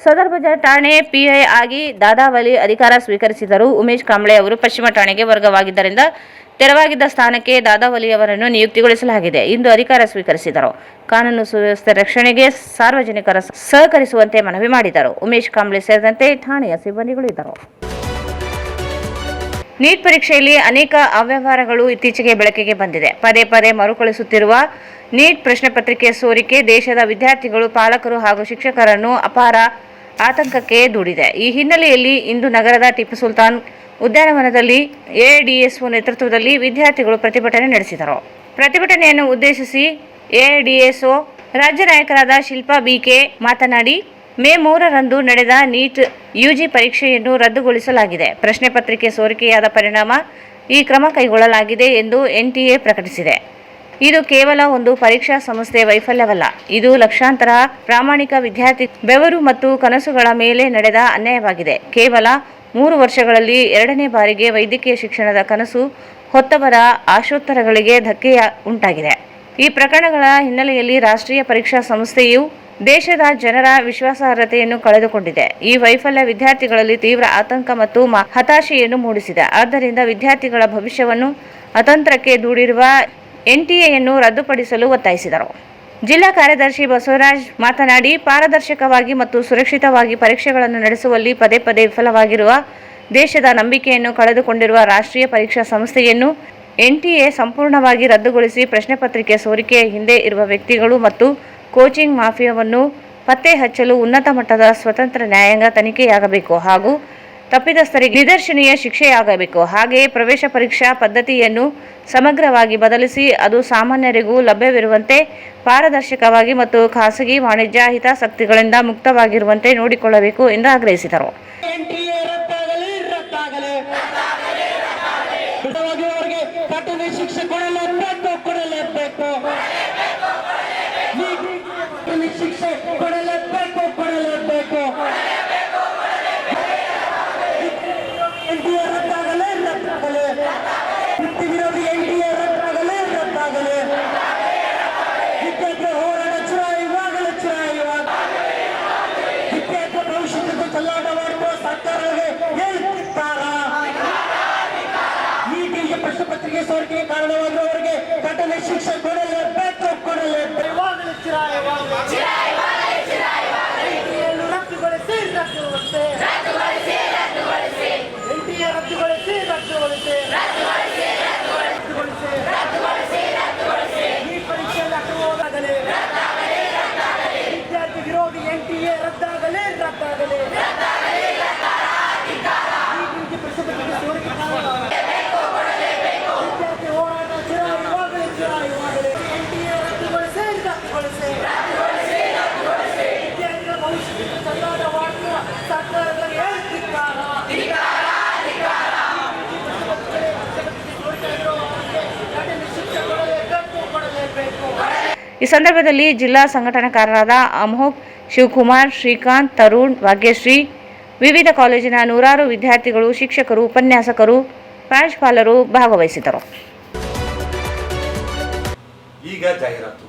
ಸದರ್ ಬಜಾರ್ ಠಾಣೆ ಪಿಐ ಆಗಿ ದಾದಾವಲಿ ಅಧಿಕಾರ ಸ್ವೀಕರಿಸಿದರು. ಉಮೇಶ್ ಕಾಂಬ್ಳೆ ಅವರು ಪಶ್ಚಿಮ ಠಾಣೆಗೆ ವರ್ಗವಾಗಿದ್ದರಿಂದ ತೆರವಾಗಿದ್ದ ಸ್ಥಾನಕ್ಕೆ ದಾದಾವಲಿ ಅವರನ್ನು ನಿಯುಕ್ತಿಗೊಳಿಸಲಾಗಿದೆ. ಇಂದು ಅಧಿಕಾರ ಸ್ವೀಕರಿಸಿದರು. ಕಾನೂನು ಸುವ್ಯವಸ್ಥೆ ರಕ್ಷಣೆಗೆ ಸಾರ್ವಜನಿಕರ ಸಹಕರಿಸುವಂತೆ ಮನವಿ ಮಾಡಿದರು. ಉಮೇಶ್ ಕಾಂಬ್ಳೆ ಸೇರಿದಂತೆ ಠಾಣೆಯ ಸಿಬ್ಬಂದಿಗಳು ಇದ್ದರು. ನೀಟ್ ಪರೀಕ್ಷೆಯಲ್ಲಿ ಅನೇಕ ಅವ್ಯವಹಾರಗಳು ಇತ್ತೀಚೆಗೆ ಬೆಳಕಿಗೆ ಬಂದಿದೆ. ಪದೇ ಪದೇ ಮರುಕಳಿಸುತ್ತಿರುವ ನೀಟ್ ಪ್ರಶ್ನೆ ಪತ್ರಿಕೆ ಸೋರಿಕೆ ದೇಶದ ವಿದ್ಯಾರ್ಥಿಗಳು, ಪಾಲಕರು ಹಾಗೂ ಶಿಕ್ಷಕರನ್ನು ಅಪಾರ ಆತಂಕಕ್ಕೆ ದೂಡಿದೆ. ಈ ಹಿನ್ನೆಲೆಯಲ್ಲಿ ಇಂದು ನಗರದ ಟಿಪ್ಪು ಸುಲ್ತಾನ್ ಉದ್ಯಾನವನದಲ್ಲಿ ಎಐಡಿಎಸ್ಒ ನೇತೃತ್ವದಲ್ಲಿ ವಿದ್ಯಾರ್ಥಿಗಳು ಪ್ರತಿಭಟನೆ ನಡೆಸಿದರು. ಪ್ರತಿಭಟನೆಯನ್ನು ಉದ್ದೇಶಿಸಿ ಎಐಡಿಎಸ್ಒ ರಾಜ್ಯ ನಾಯಕರಾದ ಶಿಲ್ಪಾ ಬಿಕೆ ಮಾತನಾಡಿ, ಮೇ 3ರಂದು ನಡೆದ ನೀಟ್ ಯುಜಿ ಪರೀಕ್ಷೆಯನ್ನು ರದ್ದುಗೊಳಿಸಲಾಗಿದೆ. ಪ್ರಶ್ನೆ ಪತ್ರಿಕೆ ಸೋರಿಕೆಯಾದ ಪರಿಣಾಮ ಈ ಕ್ರಮ ಕೈಗೊಳ್ಳಲಾಗಿದೆ ಎಂದು ಎನ್ಟಿಎ ಪ್ರಕಟಿಸಿದೆ. ಇದು ಕೇವಲ ಒಂದು ಪರೀಕ್ಷಾ ಸಂಸ್ಥೆ ವೈಫಲ್ಯವಲ್ಲ, ಇದು ಲಕ್ಷಾಂತರ ಪ್ರಾಮಾಣಿಕ ವಿದ್ಯಾರ್ಥಿ ಬೆವರು ಮತ್ತು ಕನಸುಗಳ ಮೇಲೆ ನಡೆದ ಅನ್ಯಾಯವಾಗಿದೆ. ಕೇವಲ 3 ವರ್ಷಗಳಲ್ಲಿ 2ನೇ ಬಾರಿಗೆ ವೈದ್ಯಕೀಯ ಶಿಕ್ಷಣದ ಕನಸು ಹೊತ್ತವರ ಆಶೋತ್ತರಗಳಿಗೆ ಧಕ್ಕೆ ಉಂಟಾಗಿದೆ. ಈ ಪ್ರಕರಣಗಳ ಹಿನ್ನೆಲೆಯಲ್ಲಿ ರಾಷ್ಟ್ರೀಯ ಪರೀಕ್ಷಾ ಸಂಸ್ಥೆಯು ದೇಶದ ಜನರ ವಿಶ್ವಾಸಾರ್ಹತೆಯನ್ನು ಕಳೆದುಕೊಂಡಿದೆ. ಈ ವೈಫಲ್ಯ ವಿದ್ಯಾರ್ಥಿಗಳಲ್ಲಿ ತೀವ್ರ ಆತಂಕ ಮತ್ತು ಹತಾಶೆಯನ್ನು ಮೂಡಿಸಿದೆ. ಆದ್ದರಿಂದ ವಿದ್ಯಾರ್ಥಿಗಳ ಭವಿಷ್ಯವನ್ನು ಅತಂತ್ರಕ್ಕೆ ದೂಡಿರುವ ಎನ್ಟಿಎಯನ್ನು ರದ್ದುಪಡಿಸಲು ಒತ್ತಾಯಿಸಿದರು. ಜಿಲ್ಲಾ ಕಾರ್ಯದರ್ಶಿ ಬಸವರಾಜ್ ಮಾತನಾಡಿ, ಪಾರದರ್ಶಕವಾಗಿ ಮತ್ತು ಸುರಕ್ಷಿತವಾಗಿ ಪರೀಕ್ಷೆಗಳನ್ನು ನಡೆಸುವಲ್ಲಿ ಪದೇ ಪದೇ ವಿಫಲವಾಗಿರುವ ದೇಶದ ನಂಬಿಕೆಯನ್ನು ಕಳೆದುಕೊಂಡಿರುವ ರಾಷ್ಟ್ರೀಯ ಪರೀಕ್ಷಾ ಸಂಸ್ಥೆಯನ್ನು ಎನ್ಟಿಎ ಸಂಪೂರ್ಣವಾಗಿ ರದ್ದುಗೊಳಿಸಿ ಪ್ರಶ್ನೆ ಪತ್ರಿಕೆ ಸೋರಿಕೆಯ ಹಿಂದೆ ಇರುವ ವ್ಯಕ್ತಿಗಳು ಮತ್ತು ಕೋಚಿಂಗ್ ಮಾಫಿಯಾವನ್ನು ಪತ್ತೆ ಹಚ್ಚಲು ಉನ್ನತ ಮಟ್ಟದ ಸ್ವತಂತ್ರ ನ್ಯಾಯಾಂಗ ತನಿಖೆಯಾಗಬೇಕು ಹಾಗೂ ತಪ್ಪಿತಸ್ಥರಿಗೆ ನಿದರ್ಶನೀಯ ಶಿಕ್ಷೆಯಾಗಬೇಕು. ಹಾಗೆಯೇ ಪ್ರವೇಶ ಪರೀಕ್ಷಾ ಪದ್ಧತಿಯನ್ನು ಸಮಗ್ರವಾಗಿ ಬದಲಿಸಿ ಅದು ಸಾಮಾನ್ಯರಿಗೂ ಲಭ್ಯವಿರುವಂತೆ ಪಾರದರ್ಶಕವಾಗಿ ಮತ್ತು ಖಾಸಗಿ ವಾಣಿಜ್ಯ ಹಿತಾಸಕ್ತಿಗಳಿಂದ ಮುಕ್ತವಾಗಿರುವಂತೆ ನೋಡಿಕೊಳ್ಳಬೇಕು ಎಂದು ಆಗ್ರಹಿಸಿದರು. ಪ್ರಶ್ನೆ ಪತ್ರಿಕೆ ಸೋರಿಕೆಗೆ ಕಾರಣವಾಗಿರುವವರಿಗೆ ಕಠಿಣ ಶಿಕ್ಷೆ ಕೊಡಲೇಬೇಕು. ಈ ಪರೀಕ್ಷೆಯಲ್ಲಿ ಅಕ್ರಮವಾಗಲೇ ವಿದ್ಯಾರ್ಥಿ ವಿರೋಧಿ ಎನ್ಟಿಎ ರದ್ದಾಗಲೇ ಈ ಪ್ರಶ್ನೆ ಪತ್ರಿಕೆ ಸೋರಿಕೆ ವಿದ್ಯಾರ್ಥಿ ಹೋರಾಟ ಚಿರಾಯುವಾಗಲೇ ಎನ್ಟಿಎ ರದ್ದುಗೊಳಿಸಿ ವಿದ್ಯಾರ್ಥಿಗಳ ಭವಿಷ್ಯಕ್ಕೆ ಸಲ್ಲಾಡ ಮಾಡುವ ಸರ್ಕಾರದಲ್ಲಿ ಹೇಳ್ತಿದ್ದಾರೆ. ಈ ಸಂದರ್ಭದಲ್ಲಿ ಜಿಲ್ಲಾ ಸಂಘಟನಾಕಾರರಾದ ಅಮೋಘ್, ಶಿವಕುಮಾರ್, ಶ್ರೀಕಾಂತ್, ತರುಣ್, ಭಾಗ್ಯಶ್ರೀ, ವಿವಿಧ ಕಾಲೇಜಿನ ನೂರಾರು ವಿದ್ಯಾರ್ಥಿಗಳು, ಶಿಕ್ಷಕರು, ಉಪನ್ಯಾಸಕರು, ಪ್ರಾಂಶುಪಾಲರು ಭಾಗವಹಿಸಿದರು. ಈಗ ಜಾಹೀರಾತು.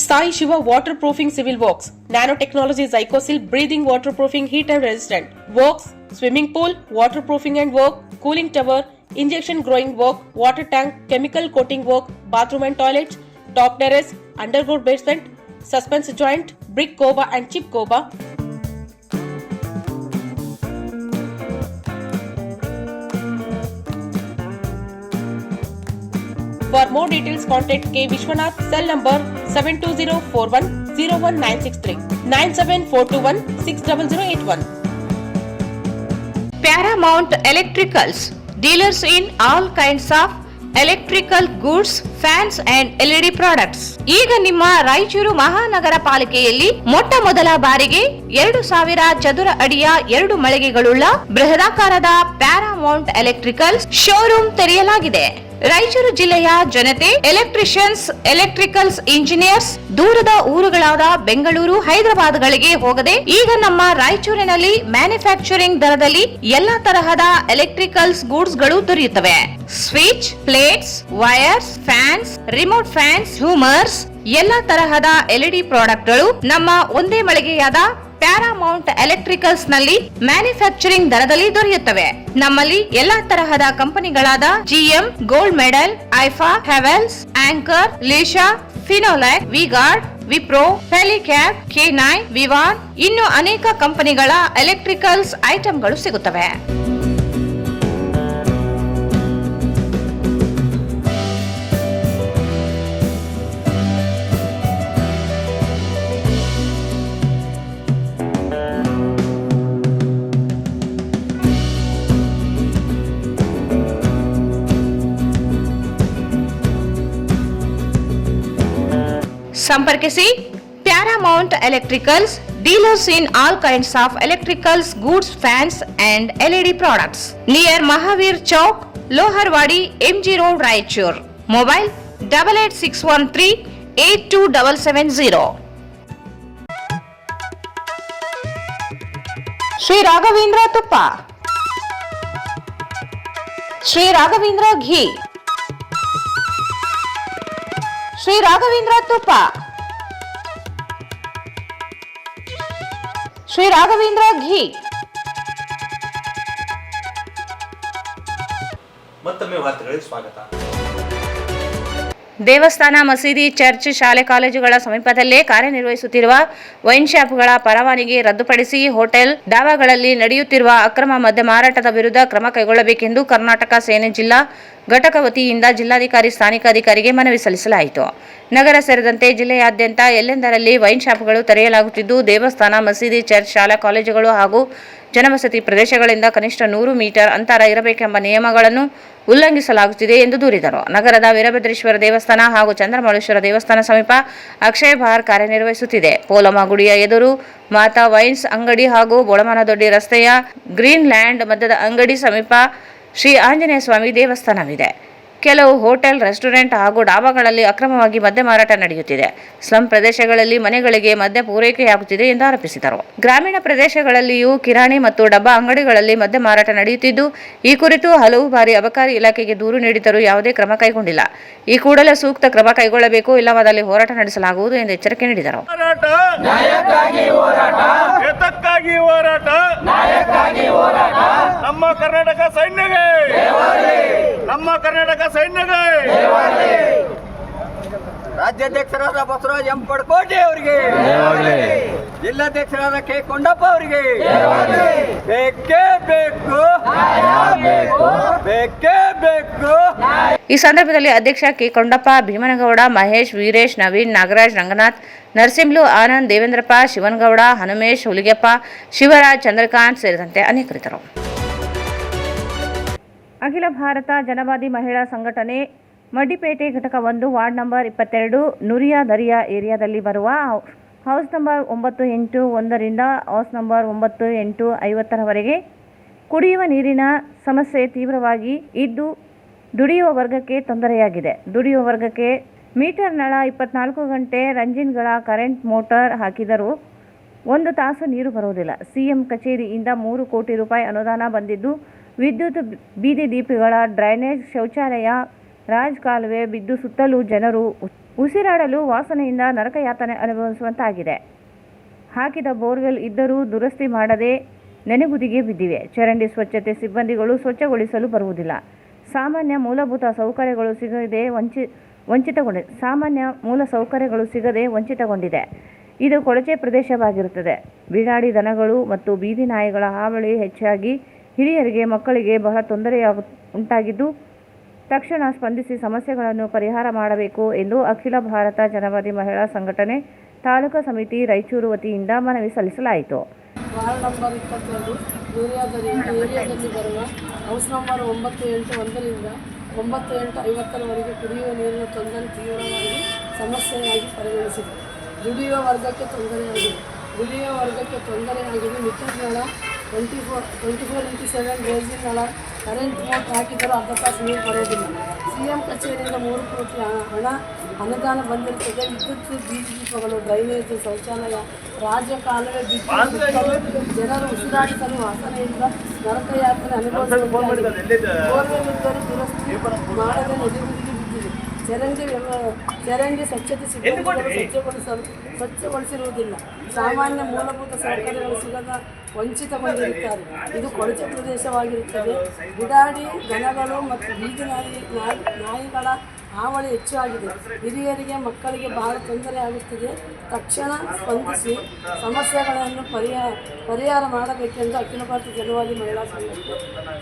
Sai Shiva waterproofing civil works. Nanotechnology Zycosil breathing waterproofing heat and resistant. Works, swimming pool, waterproofing and work, cooling tower, injection growing work, water tank, chemical coating work, bathroom and toilets, top terrace, underground basement, suspense joint, brick coba and chip coba. For more details, contact K. Vishwanath, cell number 72041-01963, 97421-60081. Paramount Electricals, dealers in all kinds of electrical goods, fans and LED products. ಈಗ ನಿಮ್ಮ ರಾಯಚೂರು ಮಹಾನಗರ ಪಾಲಿಕೆಯಲ್ಲಿ ಮೊಟ್ಟ ಮೊದಲ ಬಾರಿಗೆ 2000 ಚದುರ ಅಡಿಯ 2 ಮಳಿಗೆಗಳುಳ್ಳ ಬೃಹದಾಕಾರದ Paramount electricals showroom ತೆರೆಯಲಾಗಿದೆ. ರಾಯಚೂರು ಜಿಲ್ಲೆಯ ಜನತೆ, ಎಲೆಕ್ಟ್ರಿಷಿಯನ್ಸ್, ಎಲೆಕ್ಟ್ರಿಕಲ್ಸ್ ಇಂಜಿನಿಯರ್ಸ್ ದೂರದ ಊರುಗಳಾದ ಬೆಂಗಳೂರು, ಹೈದರಾಬಾದ್ಗಳಿಗೆ ಹೋಗದೆ ಈಗ ನಮ್ಮ ರಾಯಚೂರಿನಲ್ಲಿ ಮ್ಯಾನುಫ್ಯಾಕ್ಚರಿಂಗ್ ದರದಲ್ಲಿ ಎಲ್ಲಾ ತರಹದ ಎಲೆಕ್ಟ್ರಿಕಲ್ಸ್ ಗೂಡ್ಸ್ ಗಳು ದೊರೆಯುತ್ತವೆ. Switch, plates, wires, fans, remote fans, ಹ್ಯೂಮರ್ಸ್, ಎಲ್ಲಾ ತರಹದ LED ಪ್ರಾಡಕ್ಟ್ ಗಳು ನಮ್ಮ ಒಂದೇ ಮಳಿಗೆಯಾದ ಪ್ಯಾರಾಮೌಂಟ್ ಎಲೆಕ್ಟ್ರಿಕಲ್ಸ್ ನಲ್ಲಿ ಮ್ಯಾನುಫ್ಯಾಕ್ಚರಿಂಗ್ ದರದಲ್ಲಿ ದೊರೆಯುತ್ತವೆ. ನಮ್ಮಲ್ಲಿ ಎಲ್ಲಾ ತರಹದ ಕಂಪನಿಗಳಾದ GM, ಗೋಲ್ಡ್ ಮೆಡಲ್, ಐಫಾ, ಹೆವೆಲ್ಸ್, ಆಂಕರ್, ಲೀಶಾ, ಫಿನೋಲೆಕ್, ವಿಗಾರ್ಡ್, ವಿಪ್ರೋ, ಫೆಲಿಕ್ಯಾಪ್, K9, ವಿವಾನ್ ಇನ್ನು ಅನೇಕ ಕಂಪನಿಗಳ ಎಲೆಕ್ಟ್ರಿಕಲ್ಸ್ ಐಟಂಗಳು ಸಿಗುತ್ತವೆ. ಸಂಪರ್ಕಿಸಿ Paramount electricals, dealers in all kinds of electricals goods, fans and LED products, near Mahavir Chowk, Loharwadi, MG road, Raichur. Mobile 8861382770. Shri Raghavendra ತುಪ್ಪ, ಶ್ರೀ ರಾಘವೇಂದ್ರ ಘೀ, ಶ್ರೀ ರಾಘವೇಂದ್ರ ತುಪ್ಪ, ಶ್ರೀ ರಾಘವೇಂದ್ರ ಘೀ. ಮತ್ತೊಮ್ಮೆ ವಾರ್ತೆಗಳಿಗೆ ಸ್ವಾಗತ. ದೇವಸ್ಥಾನ, ಮಸೀದಿ, ಚರ್ಚ್, ಶಾಲೆ, ಕಾಲೇಜುಗಳ ಸಮೀಪದಲ್ಲೇ ಕಾರ್ಯನಿರ್ವಹಿಸುತ್ತಿರುವ ವೈನ್ ಶಾಪ್ಗಳ ಪರವಾನಗಿ ರದ್ದುಪಡಿಸಿ ಹೋಟೆಲ್, ಡಾಬಾಗಳಲ್ಲಿ ನಡೆಯುತ್ತಿರುವ ಅಕ್ರಮ ಮದ್ಯ ಮಾರಾಟದ ವಿರುದ್ಧ ಕ್ರಮ ಕೈಗೊಳ್ಳಬೇಕೆಂದು ಕರ್ನಾಟಕ ಸೇನೆ ಜಿಲ್ಲಾ ಘಟಕ ವತಿಯಿಂದ ಜಿಲ್ಲಾಧಿಕಾರಿ, ಸ್ಥಾನಿಕ ಅಧಿಕಾರಿಗೆ ಮನವಿ ಸಲ್ಲಿಸಲಾಯಿತು. ನಗರ ಸೇರಿದಂತೆ ಜಿಲ್ಲೆಯಾದ್ಯಂತ ಎಲ್ಲೆಂದರಲ್ಲಿ ವೈನ್ ಶಾಪ್ಗಳು ತೆರೆಯಲಾಗುತ್ತಿದ್ದು, ದೇವಸ್ಥಾನ, ಮಸೀದಿ, ಚರ್ಚ್, ಶಾಲಾ ಕಾಲೇಜುಗಳು ಹಾಗೂ ಜನವಸತಿ ಪ್ರದೇಶಗಳಿಂದ ಕನಿಷ್ಠ 100 ಮೀಟರ್ ಅಂತರ ಇರಬೇಕೆಂಬ ನಿಯಮಗಳನ್ನು ಉಲ್ಲಂಘಿಸಲಾಗುತ್ತಿದೆ ಎಂದು ದೂರಿದರು. ನಗರದ ವೀರಭದ್ರೇಶ್ವರ ದೇವಸ್ಥಾನ ಹಾಗೂ ಚಂದ್ರಮೌಳೇಶ್ವರ ದೇವಸ್ಥಾನ ಸಮೀಪ ಅಕ್ಷಯ ಬಾರ್ ಕಾರ್ಯನಿರ್ವಹಿಸುತ್ತಿದೆ. ಪೋಲಮ್ಮ ಗುಡಿಯ ಎದುರು ಮಾತಾ ವೈನ್ಸ್ ಅಂಗಡಿ ಹಾಗೂ ಬೋಳಮನದೊಡ್ಡಿ ರಸ್ತೆಯ ಗ್ರೀನ್ ಲ್ಯಾಂಡ್ ಮಧ್ಯದ ಅಂಗಡಿ ಸಮೀಪ ಶ್ರೀ ಆಂಜನೇಯ ಸ್ವಾಮಿ ದೇವಸ್ಥಾನವಿದೆ. ಕೆಲವು ಹೋಟೆಲ್, ರೆಸ್ಟೋರೆಂಟ್ ಹಾಗೂ ಡಾಬಾಗಳಲ್ಲಿ ಅಕ್ರಮವಾಗಿ ಮದ್ಯ ಮಾರಾಟ ನಡೆಯುತ್ತಿದೆ. ಸ್ಲಂ ಪ್ರದೇಶಗಳಲ್ಲಿ ಮನೆಗಳಿಗೆ ಮದ್ಯ ಪೂರೈಕೆಯಾಗುತ್ತಿದೆ ಎಂದು ಆರೋಪಿಸಿದರು. ಗ್ರಾಮೀಣ ಪ್ರದೇಶಗಳಲ್ಲಿಯೂ ಕಿರಾಣಿ ಮತ್ತು ಡಬ್ಬಾ ಅಂಗಡಿಗಳಲ್ಲಿ ಮದ್ಯ ಮಾರಾಟ ನಡೆಯುತ್ತಿದ್ದು, ಈ ಕುರಿತು ಹಲವು ಬಾರಿ ಅಬಕಾರಿ ಇಲಾಖೆಗೆ ದೂರು ನೀಡಿದರೂ ಯಾವುದೇ ಕ್ರಮ ಕೈಗೊಂಡಿಲ್ಲ. ಈ ಕೂಡಲೇ ಸೂಕ್ತ ಕ್ರಮ ಕೈಗೊಳ್ಳಬೇಕು, ಇಲ್ಲವಾದಲ್ಲಿ ಹೋರಾಟ ನಡೆಸಲಾಗುವುದು ಎಂದು ಎಚ್ಚರಿಕೆ ನೀಡಿದರು. ನಮ್ಮ ಕರ್ನಾಟಕ ಸೈನ್ಯಗೆ, ನಮ್ಮ ಕರ್ನಾಟಕ ಸೈನ್ಯಗೆ. ರಾಜ್ಯಾಧ್ಯಕ್ಷರಾದ ಬಸವರಾಜ್ ಎಂ ಪಡ್ಕೋಟೆ ಅವರಿಗೆ, ಜಿಲ್ಲಾಧ್ಯಕ್ಷರಾದ ಕೆ ಕೊಂಡಪ್ಪ ಅವರಿಗೆ ಬೇಕೇ ಬೇಕು, ಬೇಕೇ ಬೇಕು. ಈ ಸಂದರ್ಭದಲ್ಲಿ ಅಧ್ಯಕ್ಷ ಕೆ ಕೊಂಡಪ್ಪ, ಭೀಮನಗೌಡ, ಮಹೇಶ್, ವೀರೇಶ್, ನವೀನ್, ನಾಗರಾಜ್, ರಂಗನಾಥ್, ನರಸಿಂಹಲು, ಆನಂದ್, ದೇವೇಂದ್ರಪ್ಪ, ಶಿವನಗೌಡ, ಹನುಮೇಶ್, ಹುಲಿಗೆಪ್ಪ, ಶಿವರಾಜ್, ಚಂದ್ರಕಾಂತ್ ಸೇರಿದಂತೆ ಅನೇಕರಿದ್ದರು. ಅಖಿಲ ಭಾರತ ಜನವಾದಿ ಮಹಿಳಾ ಸಂಘಟನೆ ಮಡ್ಡಿಪೇಟೆ ಘಟಕ 1 ವಾರ್ಡ್ ನಂಬರ್ 22 ನುರಿಯಾ ದರಿಯಾ ಏರಿಯಾದಲ್ಲಿ ಬರುವ ಹೌಸ್ ನಂಬರ್ 981 ರಿಂದ ಹೌಸ್ ನಂಬರ್ 9850 ಕುಡಿಯುವ ನೀರಿನ ಸಮಸ್ಯೆ ತೀವ್ರವಾಗಿ ಇದ್ದು ದುಡಿಯುವ ವರ್ಗಕ್ಕೆ ತೊಂದರೆಯಾಗಿದೆ. ದುಡಿಯುವ ವರ್ಗಕ್ಕೆ ಮೀಟರ್ ನಳ 24 ಗಂಟೆ ರಂಜಿನ್ಗಳ ಕರೆಂಟ್ ಮೋಟಾರ್ ಹಾಕಿದರೂ 1 ತಾಸು ನೀರು ಬರುವುದಿಲ್ಲ. ಸಿಎಂ ಕಚೇರಿಯಿಂದ 3 ಕೋಟಿ ರೂಪಾಯಿ ಅನುದಾನ ಬಂದಿದ್ದು, ವಿದ್ಯುತ್, ಬೀದಿ ದೀಪಗಳ, ಡ್ರೈನೇಜ್, ಶೌಚಾಲಯ, ರಾಜ್ ಕಾಲುವೆ ಬಿದ್ದು ಸುತ್ತಲೂ ಜನರು ಉಸಿರಾಡಲು ವಾಸನೆಯಿಂದ ನರಕಯಾತನೆ ಅನುಭವಿಸುವಂತಾಗಿದೆ. ಹಾಕಿದ ಬೋರ್ವೆಲ್ ಇದ್ದರೂ ದುರಸ್ತಿ ಮಾಡದೆ ನೆನೆಗುದಿಗೆ ಬಿದ್ದಿವೆ. ಚರಂಡಿ ಸ್ವಚ್ಛತೆ ಸಿಬ್ಬಂದಿಗಳು ಸ್ವಚ್ಛಗೊಳಿಸಲು ಬರುವುದಿಲ್ಲ. ಸಾಮಾನ್ಯ ಮೂಲಭೂತ ಸೌಕರ್ಯಗಳು ಸಿಗದೆ ವಂಚಿತಗೊಂಡಿದೆ. ಇದು ಕೊಳಚೆ ಪ್ರದೇಶವಾಗಿರುತ್ತದೆ. ಬೀಡಾಡಿ ದನಗಳು ಮತ್ತು ಬೀದಿ ನಾಯಿಗಳ ಹಾವಳಿ ಹೆಚ್ಚಾಗಿ ಹಿರಿಯರಿಗೆ, ಮಕ್ಕಳಿಗೆ ಬಹಳ ತೊಂದರೆ ಉಂಟಾಗಿದ್ದು, ತಕ್ಷಣ ಸ್ಪಂದಿಸಿ ಸಮಸ್ಯೆಗಳನ್ನು ಪರಿಹಾರ ಮಾಡಬೇಕು ಎಂದು ಅಖಿಲ ಭಾರತ ಜನವಾದಿ ಮಹಿಳಾ ಸಂಘಟನೆ ತಾಲೂಕಾ ಸಮಿತಿ ರಾಯಚೂರು ವತಿಯಿಂದ ಮನವಿ ಸಲ್ಲಿಸಲಾಯಿತು. ವಾರ್ಡ್ ನಂಬರ್ 22 ಏರಿಯಾದಲ್ಲಿ ಬರುವ ಹೌಸ್ ನಂಬರ್ 981 ರಿಂದ 9850 ಕುಡಿಯುವ ನೀರಿನ ತೊಂದರೆ ತೀವ್ರವಾಗಿ ಸಮಸ್ಯೆಯಾಗಿ ಪರಿಗಣಿಸಿದೆ. ದುಡಿಯುವ ವರ್ಗಕ್ಕೆ ತೊಂದರೆಯಾಗಿದೆ. ಮಿಟರ್ಗಳ 24x7 ರೇಸಿಂಗ್ ನಳ, ಕರೆಂಟ್ ಮೋಟರ್ ಹಾಕಿದರೂ ಅರ್ಧ ತಾಸು ನೀರು ಬರುವುದಿಲ್ಲ. ಸಿಎಂ ಕಚೇರಿಯಿಂದ 3 ಕೋಟಿ ಹಣ ಅನುದಾನ ಬಂದಿರುತ್ತದೆ. ವಿದ್ಯುತ್, ಬೀದಿ ದೀಪಗಳು, ಡ್ರೈನೇಜ್, ಶೌಚಾಲಯ, ರಾಜ್ಯ ಕಾಲುವೆ ಬಿದ್ದು ಜನರು ಉಸಿರಾಡಿಸಲು ವಾಸನೆಯಿಂದ ನರಕಯಾತ್ರೆ ಅನುಭವಿಸುವಂತಾಗಿದೆ. ಬೋರ್ವೆಲ್ ಇದ್ದರೂ ದುರಸ್ತಿ ಮಾಡದೆ ನೆನೆಗುದಿಗೆ ಬಿದ್ದಿದೆ. ಚರಂಡಿ ಸ್ವಚ್ಛತೆ ಸಿಬ್ಬಂದಿಗಳು ಸ್ವಚ್ಛಗೊಳಿಸಿರುವುದಿಲ್ಲ. ಸಾಮಾನ್ಯ ಮೂಲಭೂತ ಸೌಕರ್ಯಗಳು ಸಿಗದ ವಂಚಿತಗೊಂಡಿರುತ್ತಾರೆ. ಇದು ಕೊಳಚೆ ಪ್ರದೇಶವಾಗಿರುತ್ತದೆ. ಗುಡಾಡಿ ದನಗಳು ಮತ್ತು ಬೀದಿ ನಾಯಿಗಳ ಹಾವಳಿ ಹೆಚ್ಚಾಗಿದೆ. ಹಿರಿಯರಿಗೆ ಮಕ್ಕಳಿಗೆ ಬಹಳ ತೊಂದರೆ ಆಗುತ್ತಿದೆ. ತಕ್ಷಣ ಸ್ಪಂದಿಸಿ ಸಮಸ್ಯೆಗಳನ್ನು ಪರಿಹಾರ ಮಾಡಬೇಕೆಂದು ಅಖಿಲ ಭಾರತ ಜನವಾದಿ ಮಹಿಳಾ ಸಂಘಕ್ಕೆ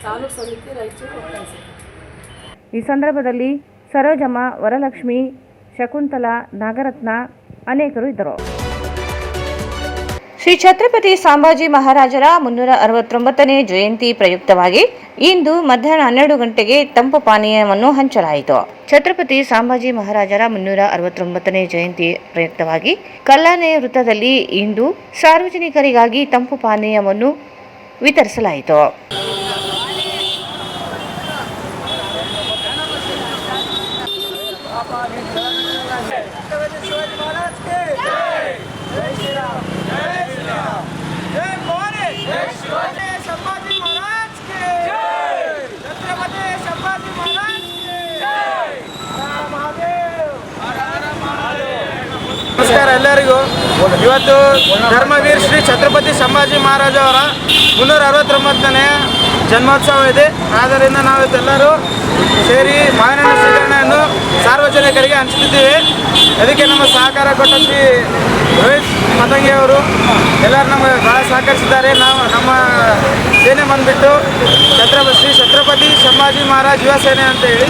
ತಾಲೂಕು ಸಮಿತಿ ರಾಯಚೂರು ಒತ್ತಾಯಿಸಿದೆ. ಈ ಸಂದರ್ಭದಲ್ಲಿ ಸರೋಜಮ್ಮ, ವರಲಕ್ಷ್ಮಿ, ಶಕುಂತಲಾ, ನಾಗರತ್ನ ಅನೇಕರು ಇದ್ದರು. ಶ್ರೀ ಛತ್ರಪತಿ ಸಂಭಾಜಿ ಮಹಾರಾಜರ 369ನೇ ಜಯಂತಿ ಪ್ರಯುಕ್ತವಾಗಿ ಇಂದು ಮಧ್ಯಾಹ್ನ 12 ಗಂಟೆಗೆ ತಂಪು ಪಾನೀಯವನ್ನು ಹಂಚಲಾಯಿತು. ಛತ್ರಪತಿ ಸಂಭಾಜಿ ಮಹಾರಾಜರ 369ನೇ ಜಯಂತಿ ಪ್ರಯುಕ್ತವಾಗಿ ಕಲ್ಯಾಣಿ ವೃತ್ತದಲ್ಲಿ ಇಂದು ಸಾರ್ವಜನಿಕರಿಗಾಗಿ ತಂಪು ಪಾನೀಯವನ್ನು ವಿತರಿಸಲಾಯಿತು. ನಮಸ್ಕಾರ ಎಲ್ಲರಿಗೂ. ಇವತ್ತು ಧರ್ಮವೀರ್ ಶ್ರೀ ಛತ್ರಪತಿ ಸಂಭಾಜಿ ಮಹಾರಾಜ ಅವರ 369ನೇ ಜನ್ಮೋತ್ಸವ ಇದೆ. ಆದ್ದರಿಂದ ನಾವಿದೆಲ್ಲರೂ ಸೇರಿ ಮಾವಿನ ಸ್ವೀಕರಣೆಯನ್ನು ಸಾರ್ವಜನಿಕರಿಗೆ ಹಂಚುತ್ತಿದ್ದೇವೆ. ಅದಕ್ಕೆ ನಮ್ಮ ಸಹಕಾರ ಕೊಟ್ಟ ಶ್ರೀ ರೋಹಿತ್ ಮತಂಗಿ ಅವರು ಎಲ್ಲರೂ ನಮಗೆ ಭಾಳ ಸಹಕರಿಸಿದ್ದಾರೆ. ನಾವು ನಮ್ಮ ಸೇನೆ ಬಂದುಬಿಟ್ಟು ಶ್ರೀ ಛತ್ರಪತಿ ಸಂಭಾಜಿ ಮಹಾರಾಜ್ ಯುವ ಸೇನೆ ಅಂತೇಳಿ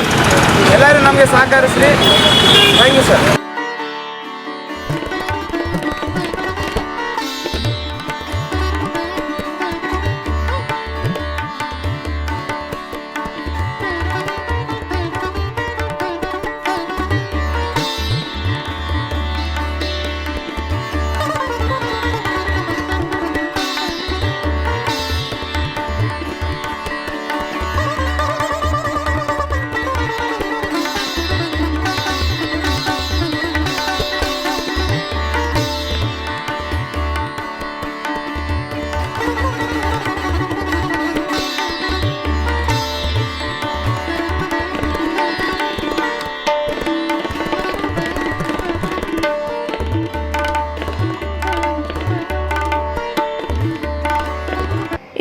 ಎಲ್ಲರೂ ನಮಗೆ ಸಹಕರಿಸ್ರಿ. Thank you sir.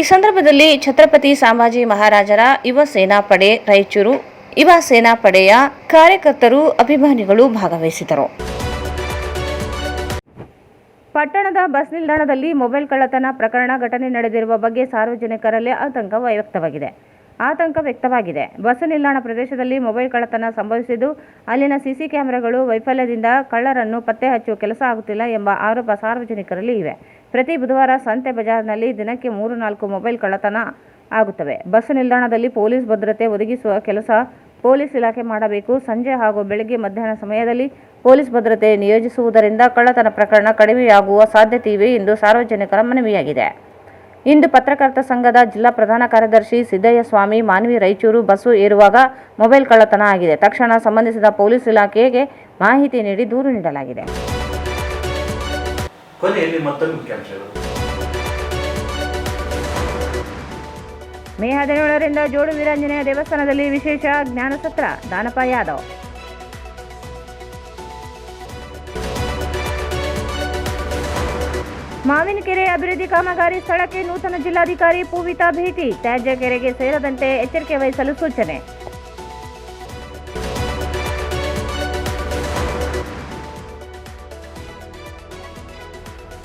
ಈ ಸಂದರ್ಭದಲ್ಲಿ ಛತ್ರಪತಿ ಸಂಭಾಜಿ ಮಹಾರಾಜರ ಯುವ ಸೇನಾ ಪಡೆ ರಾಯಚೂರು ಯುವ ಸೇನಾ ಪಡೆಯ ಕಾರ್ಯಕರ್ತರು, ಅಭಿಮಾನಿಗಳು ಭಾಗವಹಿಸಿದರು. ಪಟ್ಟಣದ ಬಸ್ ನಿಲ್ದಾಣದಲ್ಲಿ ಮೊಬೈಲ್ ಕಳ್ಳತನ ಪ್ರಕರಣ ಘಟನೆ ನಡೆದಿರುವ ಬಗ್ಗೆ ಸಾರ್ವಜನಿಕರಲ್ಲಿ ಆತಂಕ ವ್ಯಕ್ತವಾಗಿದೆ. ಬಸ್ ನಿಲ್ದಾಣ ಪ್ರದೇಶದಲ್ಲಿ ಮೊಬೈಲ್ ಕಳ್ಳತನ ಸಂಭವಿಸಿದ್ದು, ಅಲ್ಲಿನ ಸಿಸಿ ಕ್ಯಾಮೆರಾಗಳು ವೈಫಲ್ಯದಿಂದ ಕಳ್ಳರನ್ನು ಪತ್ತೆ ಹಚ್ಚುವ ಕೆಲಸ ಆಗುತ್ತಿಲ್ಲ ಎಂಬ ಆರೋಪ ಸಾರ್ವಜನಿಕರಲ್ಲಿ ಇವೆ. ಪ್ರತಿ ಬುಧವಾರ ಸಂತೆ ಬಜಾರ್ನಲ್ಲಿ ದಿನಕ್ಕೆ 3-4 ಮೊಬೈಲ್ ಕಳ್ಳತನ ಆಗುತ್ತವೆ. ಬಸ್ ನಿಲ್ದಾಣದಲ್ಲಿ ಪೊಲೀಸ್ ಭದ್ರತೆ ಒದಗಿಸುವ ಕೆಲಸ ಪೊಲೀಸ್ ಇಲಾಖೆ ಮಾಡಬೇಕು. ಸಂಜೆ ಹಾಗೂ ಬೆಳಗ್ಗೆ ಮಧ್ಯಾಹ್ನ ಸಮಯದಲ್ಲಿ ಪೊಲೀಸ್ ಭದ್ರತೆ ನಿಯೋಜಿಸುವುದರಿಂದ ಕಳ್ಳತನ ಪ್ರಕರಣ ಕಡಿಮೆಯಾಗುವ ಸಾಧ್ಯತೆ ಇವೆ ಎಂದು ಸಾರ್ವಜನಿಕರ ಮನವಿಯಾಗಿದೆ. ಇಂದು ಪತ್ರಕರ್ತ ಸಂಘದ ಜಿಲ್ಲಾ ಪ್ರಧಾನ ಕಾರ್ಯದರ್ಶಿ ಸಿದ್ದಯ್ಯ ಸ್ವಾಮಿ ಮಾನ್ವಿ ರಾಯಚೂರು ಬಸ್ಸು ಏರುವಾಗ ಮೊಬೈಲ್ ಕಳ್ಳತನ ಆಗಿದೆ. ತಕ್ಷಣ ಸಂಬಂಧಿಸಿದ ಪೊಲೀಸ್ ಇಲಾಖೆಗೆ ಮಾಹಿತಿ ನೀಡಿ ದೂರು ನೀಡಲಾಗಿದೆ. ಕೊನೆಯಲ್ಲಿ ಮತ್ತೊಂದು ಮುಖ್ಯಾಂಶಗಳು. ಮೇ 17ರಿಂದ ಜೋಡು ವೀರಾಂಜನೇಯ ದೇವಸ್ಥಾನದಲ್ಲಿ ವಿಶೇಷ ಜ್ಞಾನಸತ್ರ, ದಾನಪ್ಪ ಯಾದವ್. ಮಾವಿನಕೆರೆ ಅಭಿವೃದ್ಧಿ ಕಾಮಗಾರಿ ಸ್ಥಳಕ್ಕೆ ನೂತನ ಜಿಲ್ಲಾಧಿಕಾರಿ ಪೂವಿತಾ ಭೇಟಿ, ತ್ಯಾಜ್ಯ ಕೆರೆಗೆ ಸೇರದಂತೆ ಎಚ್ಚರಿಕೆ ವಹಿಸಲು ಸೂಚನೆ.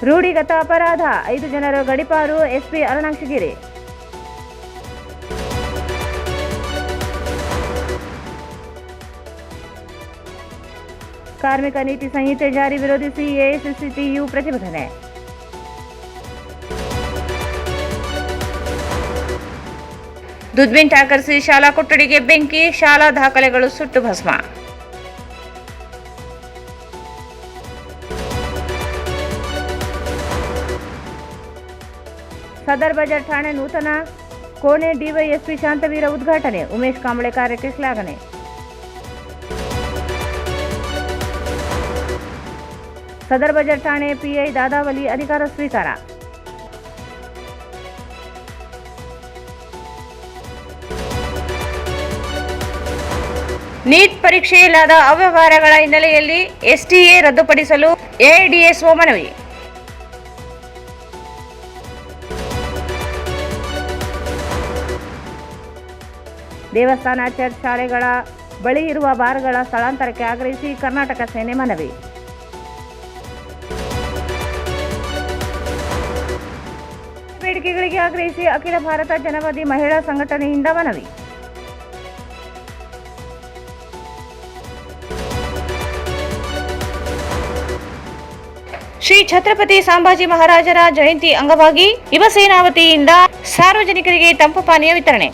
ರೂಢಿಗತ ಅಪರಾಧ, 5 ಜನರ ಗಡಿಪಾರು, ಎಸ್ಪಿ ಅರುಣಾಕ್ಷಗಿರಿ. ಕಾರ್ಮಿಕ ನೀತಿ ಸಂಹಿತೆ ಜಾರಿ ವಿರೋಧಿಸಿ ಎಐಸಿಸಿಟಿಯು ಪ್ರತಿಭಟನೆ. ದುದ್ಬಿನ್ ಠಾಕರ್ಸಿ ಶಾಲಾ ಕೊಠಡಿಗೆ ಬೆಂಕಿ, ಶಾಲಾ ದಾಖಲೆಗಳು ಸುಟ್ಟು ಭಸ್ಮ. ಸದರ್ ಬಜಾರ್ ಠಾಣೆ ನೂತನ ಕೋಣೆ ಡಿವೈಎಸ್ಪಿ ಶಾಂತವೀರ ಉದ್ಘಾಟನೆ, ಉಮೇಶ್ ಕಾಂಬಳೆ ಕಾರ್ಯಕ್ಕೆ ಶ್ಲಾಘನೆ. ಸದರ್ ಬಜಾರ್ ಠಾಣೆ ಪಿಐ ದಾದಾವಲಿ ಅಧಿಕಾರ ಸ್ವೀಕಾರ. ನೀಟ್ ಪರೀಕ್ಷೆಯಿಲ್ಲದ ಅವ್ಯವಹಾರಗಳ ಹಿನ್ನೆಲೆಯಲ್ಲಿ ಎಸ್ಟಿಎ ರದ್ದುಪಡಿಸಲು ಎಐಡಿಎಸ್ಒ ಮನವಿ. ದೇವಸ್ಥಾನ, ಚರ್ಚ್, ಶಾಲೆಗಳ ಬಳಿ ಇರುವ ಬಾರ್ಗಳ ಸ್ಥಳಾಂತರಕ್ಕೆ ಆಗ್ರಹಿಸಿ ಕರ್ನಾಟಕ ಸೇನೆ ಮನವಿ. ಬೇಡಿಕೆಗಳಿಗೆ ಆಗ್ರಹಿಸಿ ಅಖಿಲ ಭಾರತ ಜನವಾದಿ ಮಹಿಳಾ ಸಂಘಟನೆಯಿಂದ ಮನವಿ. ಶ್ರೀ ಛತ್ರಪತಿ ಸಂಭಾಜಿ ಮಹಾರಾಜರ ಜಯಂತಿ ಅಂಗವಾಗಿ ಯುವಸೇನಾ ವತಿಯಿಂದ ಸಾರ್ವಜನಿಕರಿಗೆ ತಂಪು ಪಾನೀಯ ವಿತರಣೆ.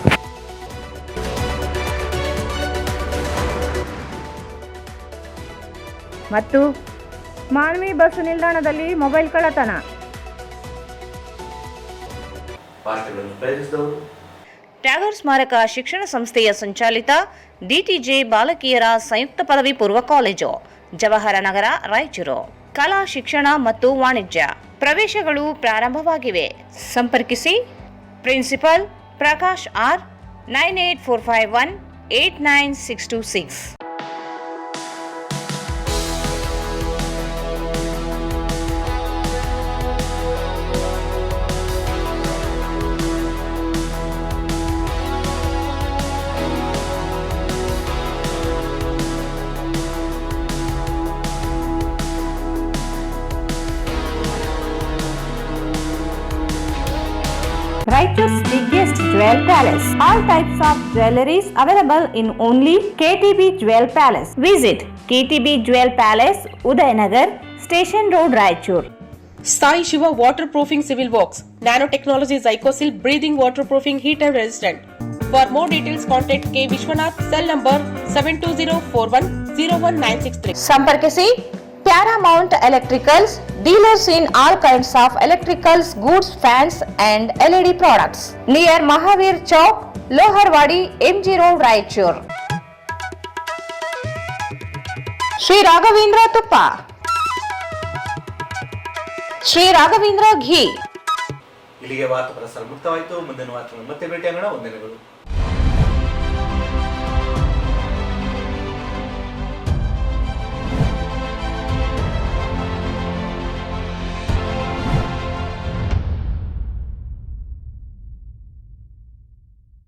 ಮತ್ತು ಮಾನ್ವಿ ಬಸ್ ನಿಲ್ದಾಣದಲ್ಲಿ ಮೊಬೈಲ್ ಕಳ್ಳತನ. ಟ್ಯಾಗರ್ ಸ್ಮಾರಕ ಶಿಕ್ಷಣ ಸಂಸ್ಥೆಯ ಸಂಚಾಲಿತ ಡಿಟಿಜೆ ಬಾಲಕಿಯರ ಸಂಯುಕ್ತ ಪದವಿ ಪೂರ್ವ ಕಾಲೇಜು, ಜವಾಹರ ನಗರ, ರಾಯಚೂರು. ಕಲಾ ಶಿಕ್ಷಣ ಮತ್ತು ವಾಣಿಜ್ಯ ಪ್ರವೇಶಗಳು ಪ್ರಾರಂಭವಾಗಿವೆ. ಸಂಪರ್ಕಿಸಿ principal Prakash R 9845189626. Raichur's biggest jewel palace. All types of jewelries available in only KTB Jewel Palace. Visit KTB Jewel Palace, Udayanagar, Station Road, Raichur. Sai Shiva Waterproofing Civil Works, Nanotechnology Zycosil Breathing Waterproofing Heat and Resistant. For more details, contact K. Vishwanath, cell number 72041019663. ಸಂಪರ್ಕಿಸಿ Paramount Electricals, dealers in all kinds of electricals, goods, fans and LED products. Near Mahavir Chowk, Loharwadi, MG Road, Raichur. Shri Raghavendra ತುಪ್ಪ, ಶ್ರೀ ರಾಘವೇಂದ್ರ ಘೀ. ಇಲ್ಲಿಗೆ ವಾರ್ತಾ ಪ್ರಸಾರ ಮುಕ್ತವಾಯಿತು. ಮುಂದಿನ ವಾರ್ತೆಗಳು ಮತ್ತೆ ಭೇಟಿಯಾಗೋಣ. ವಂದನೆಗಳು.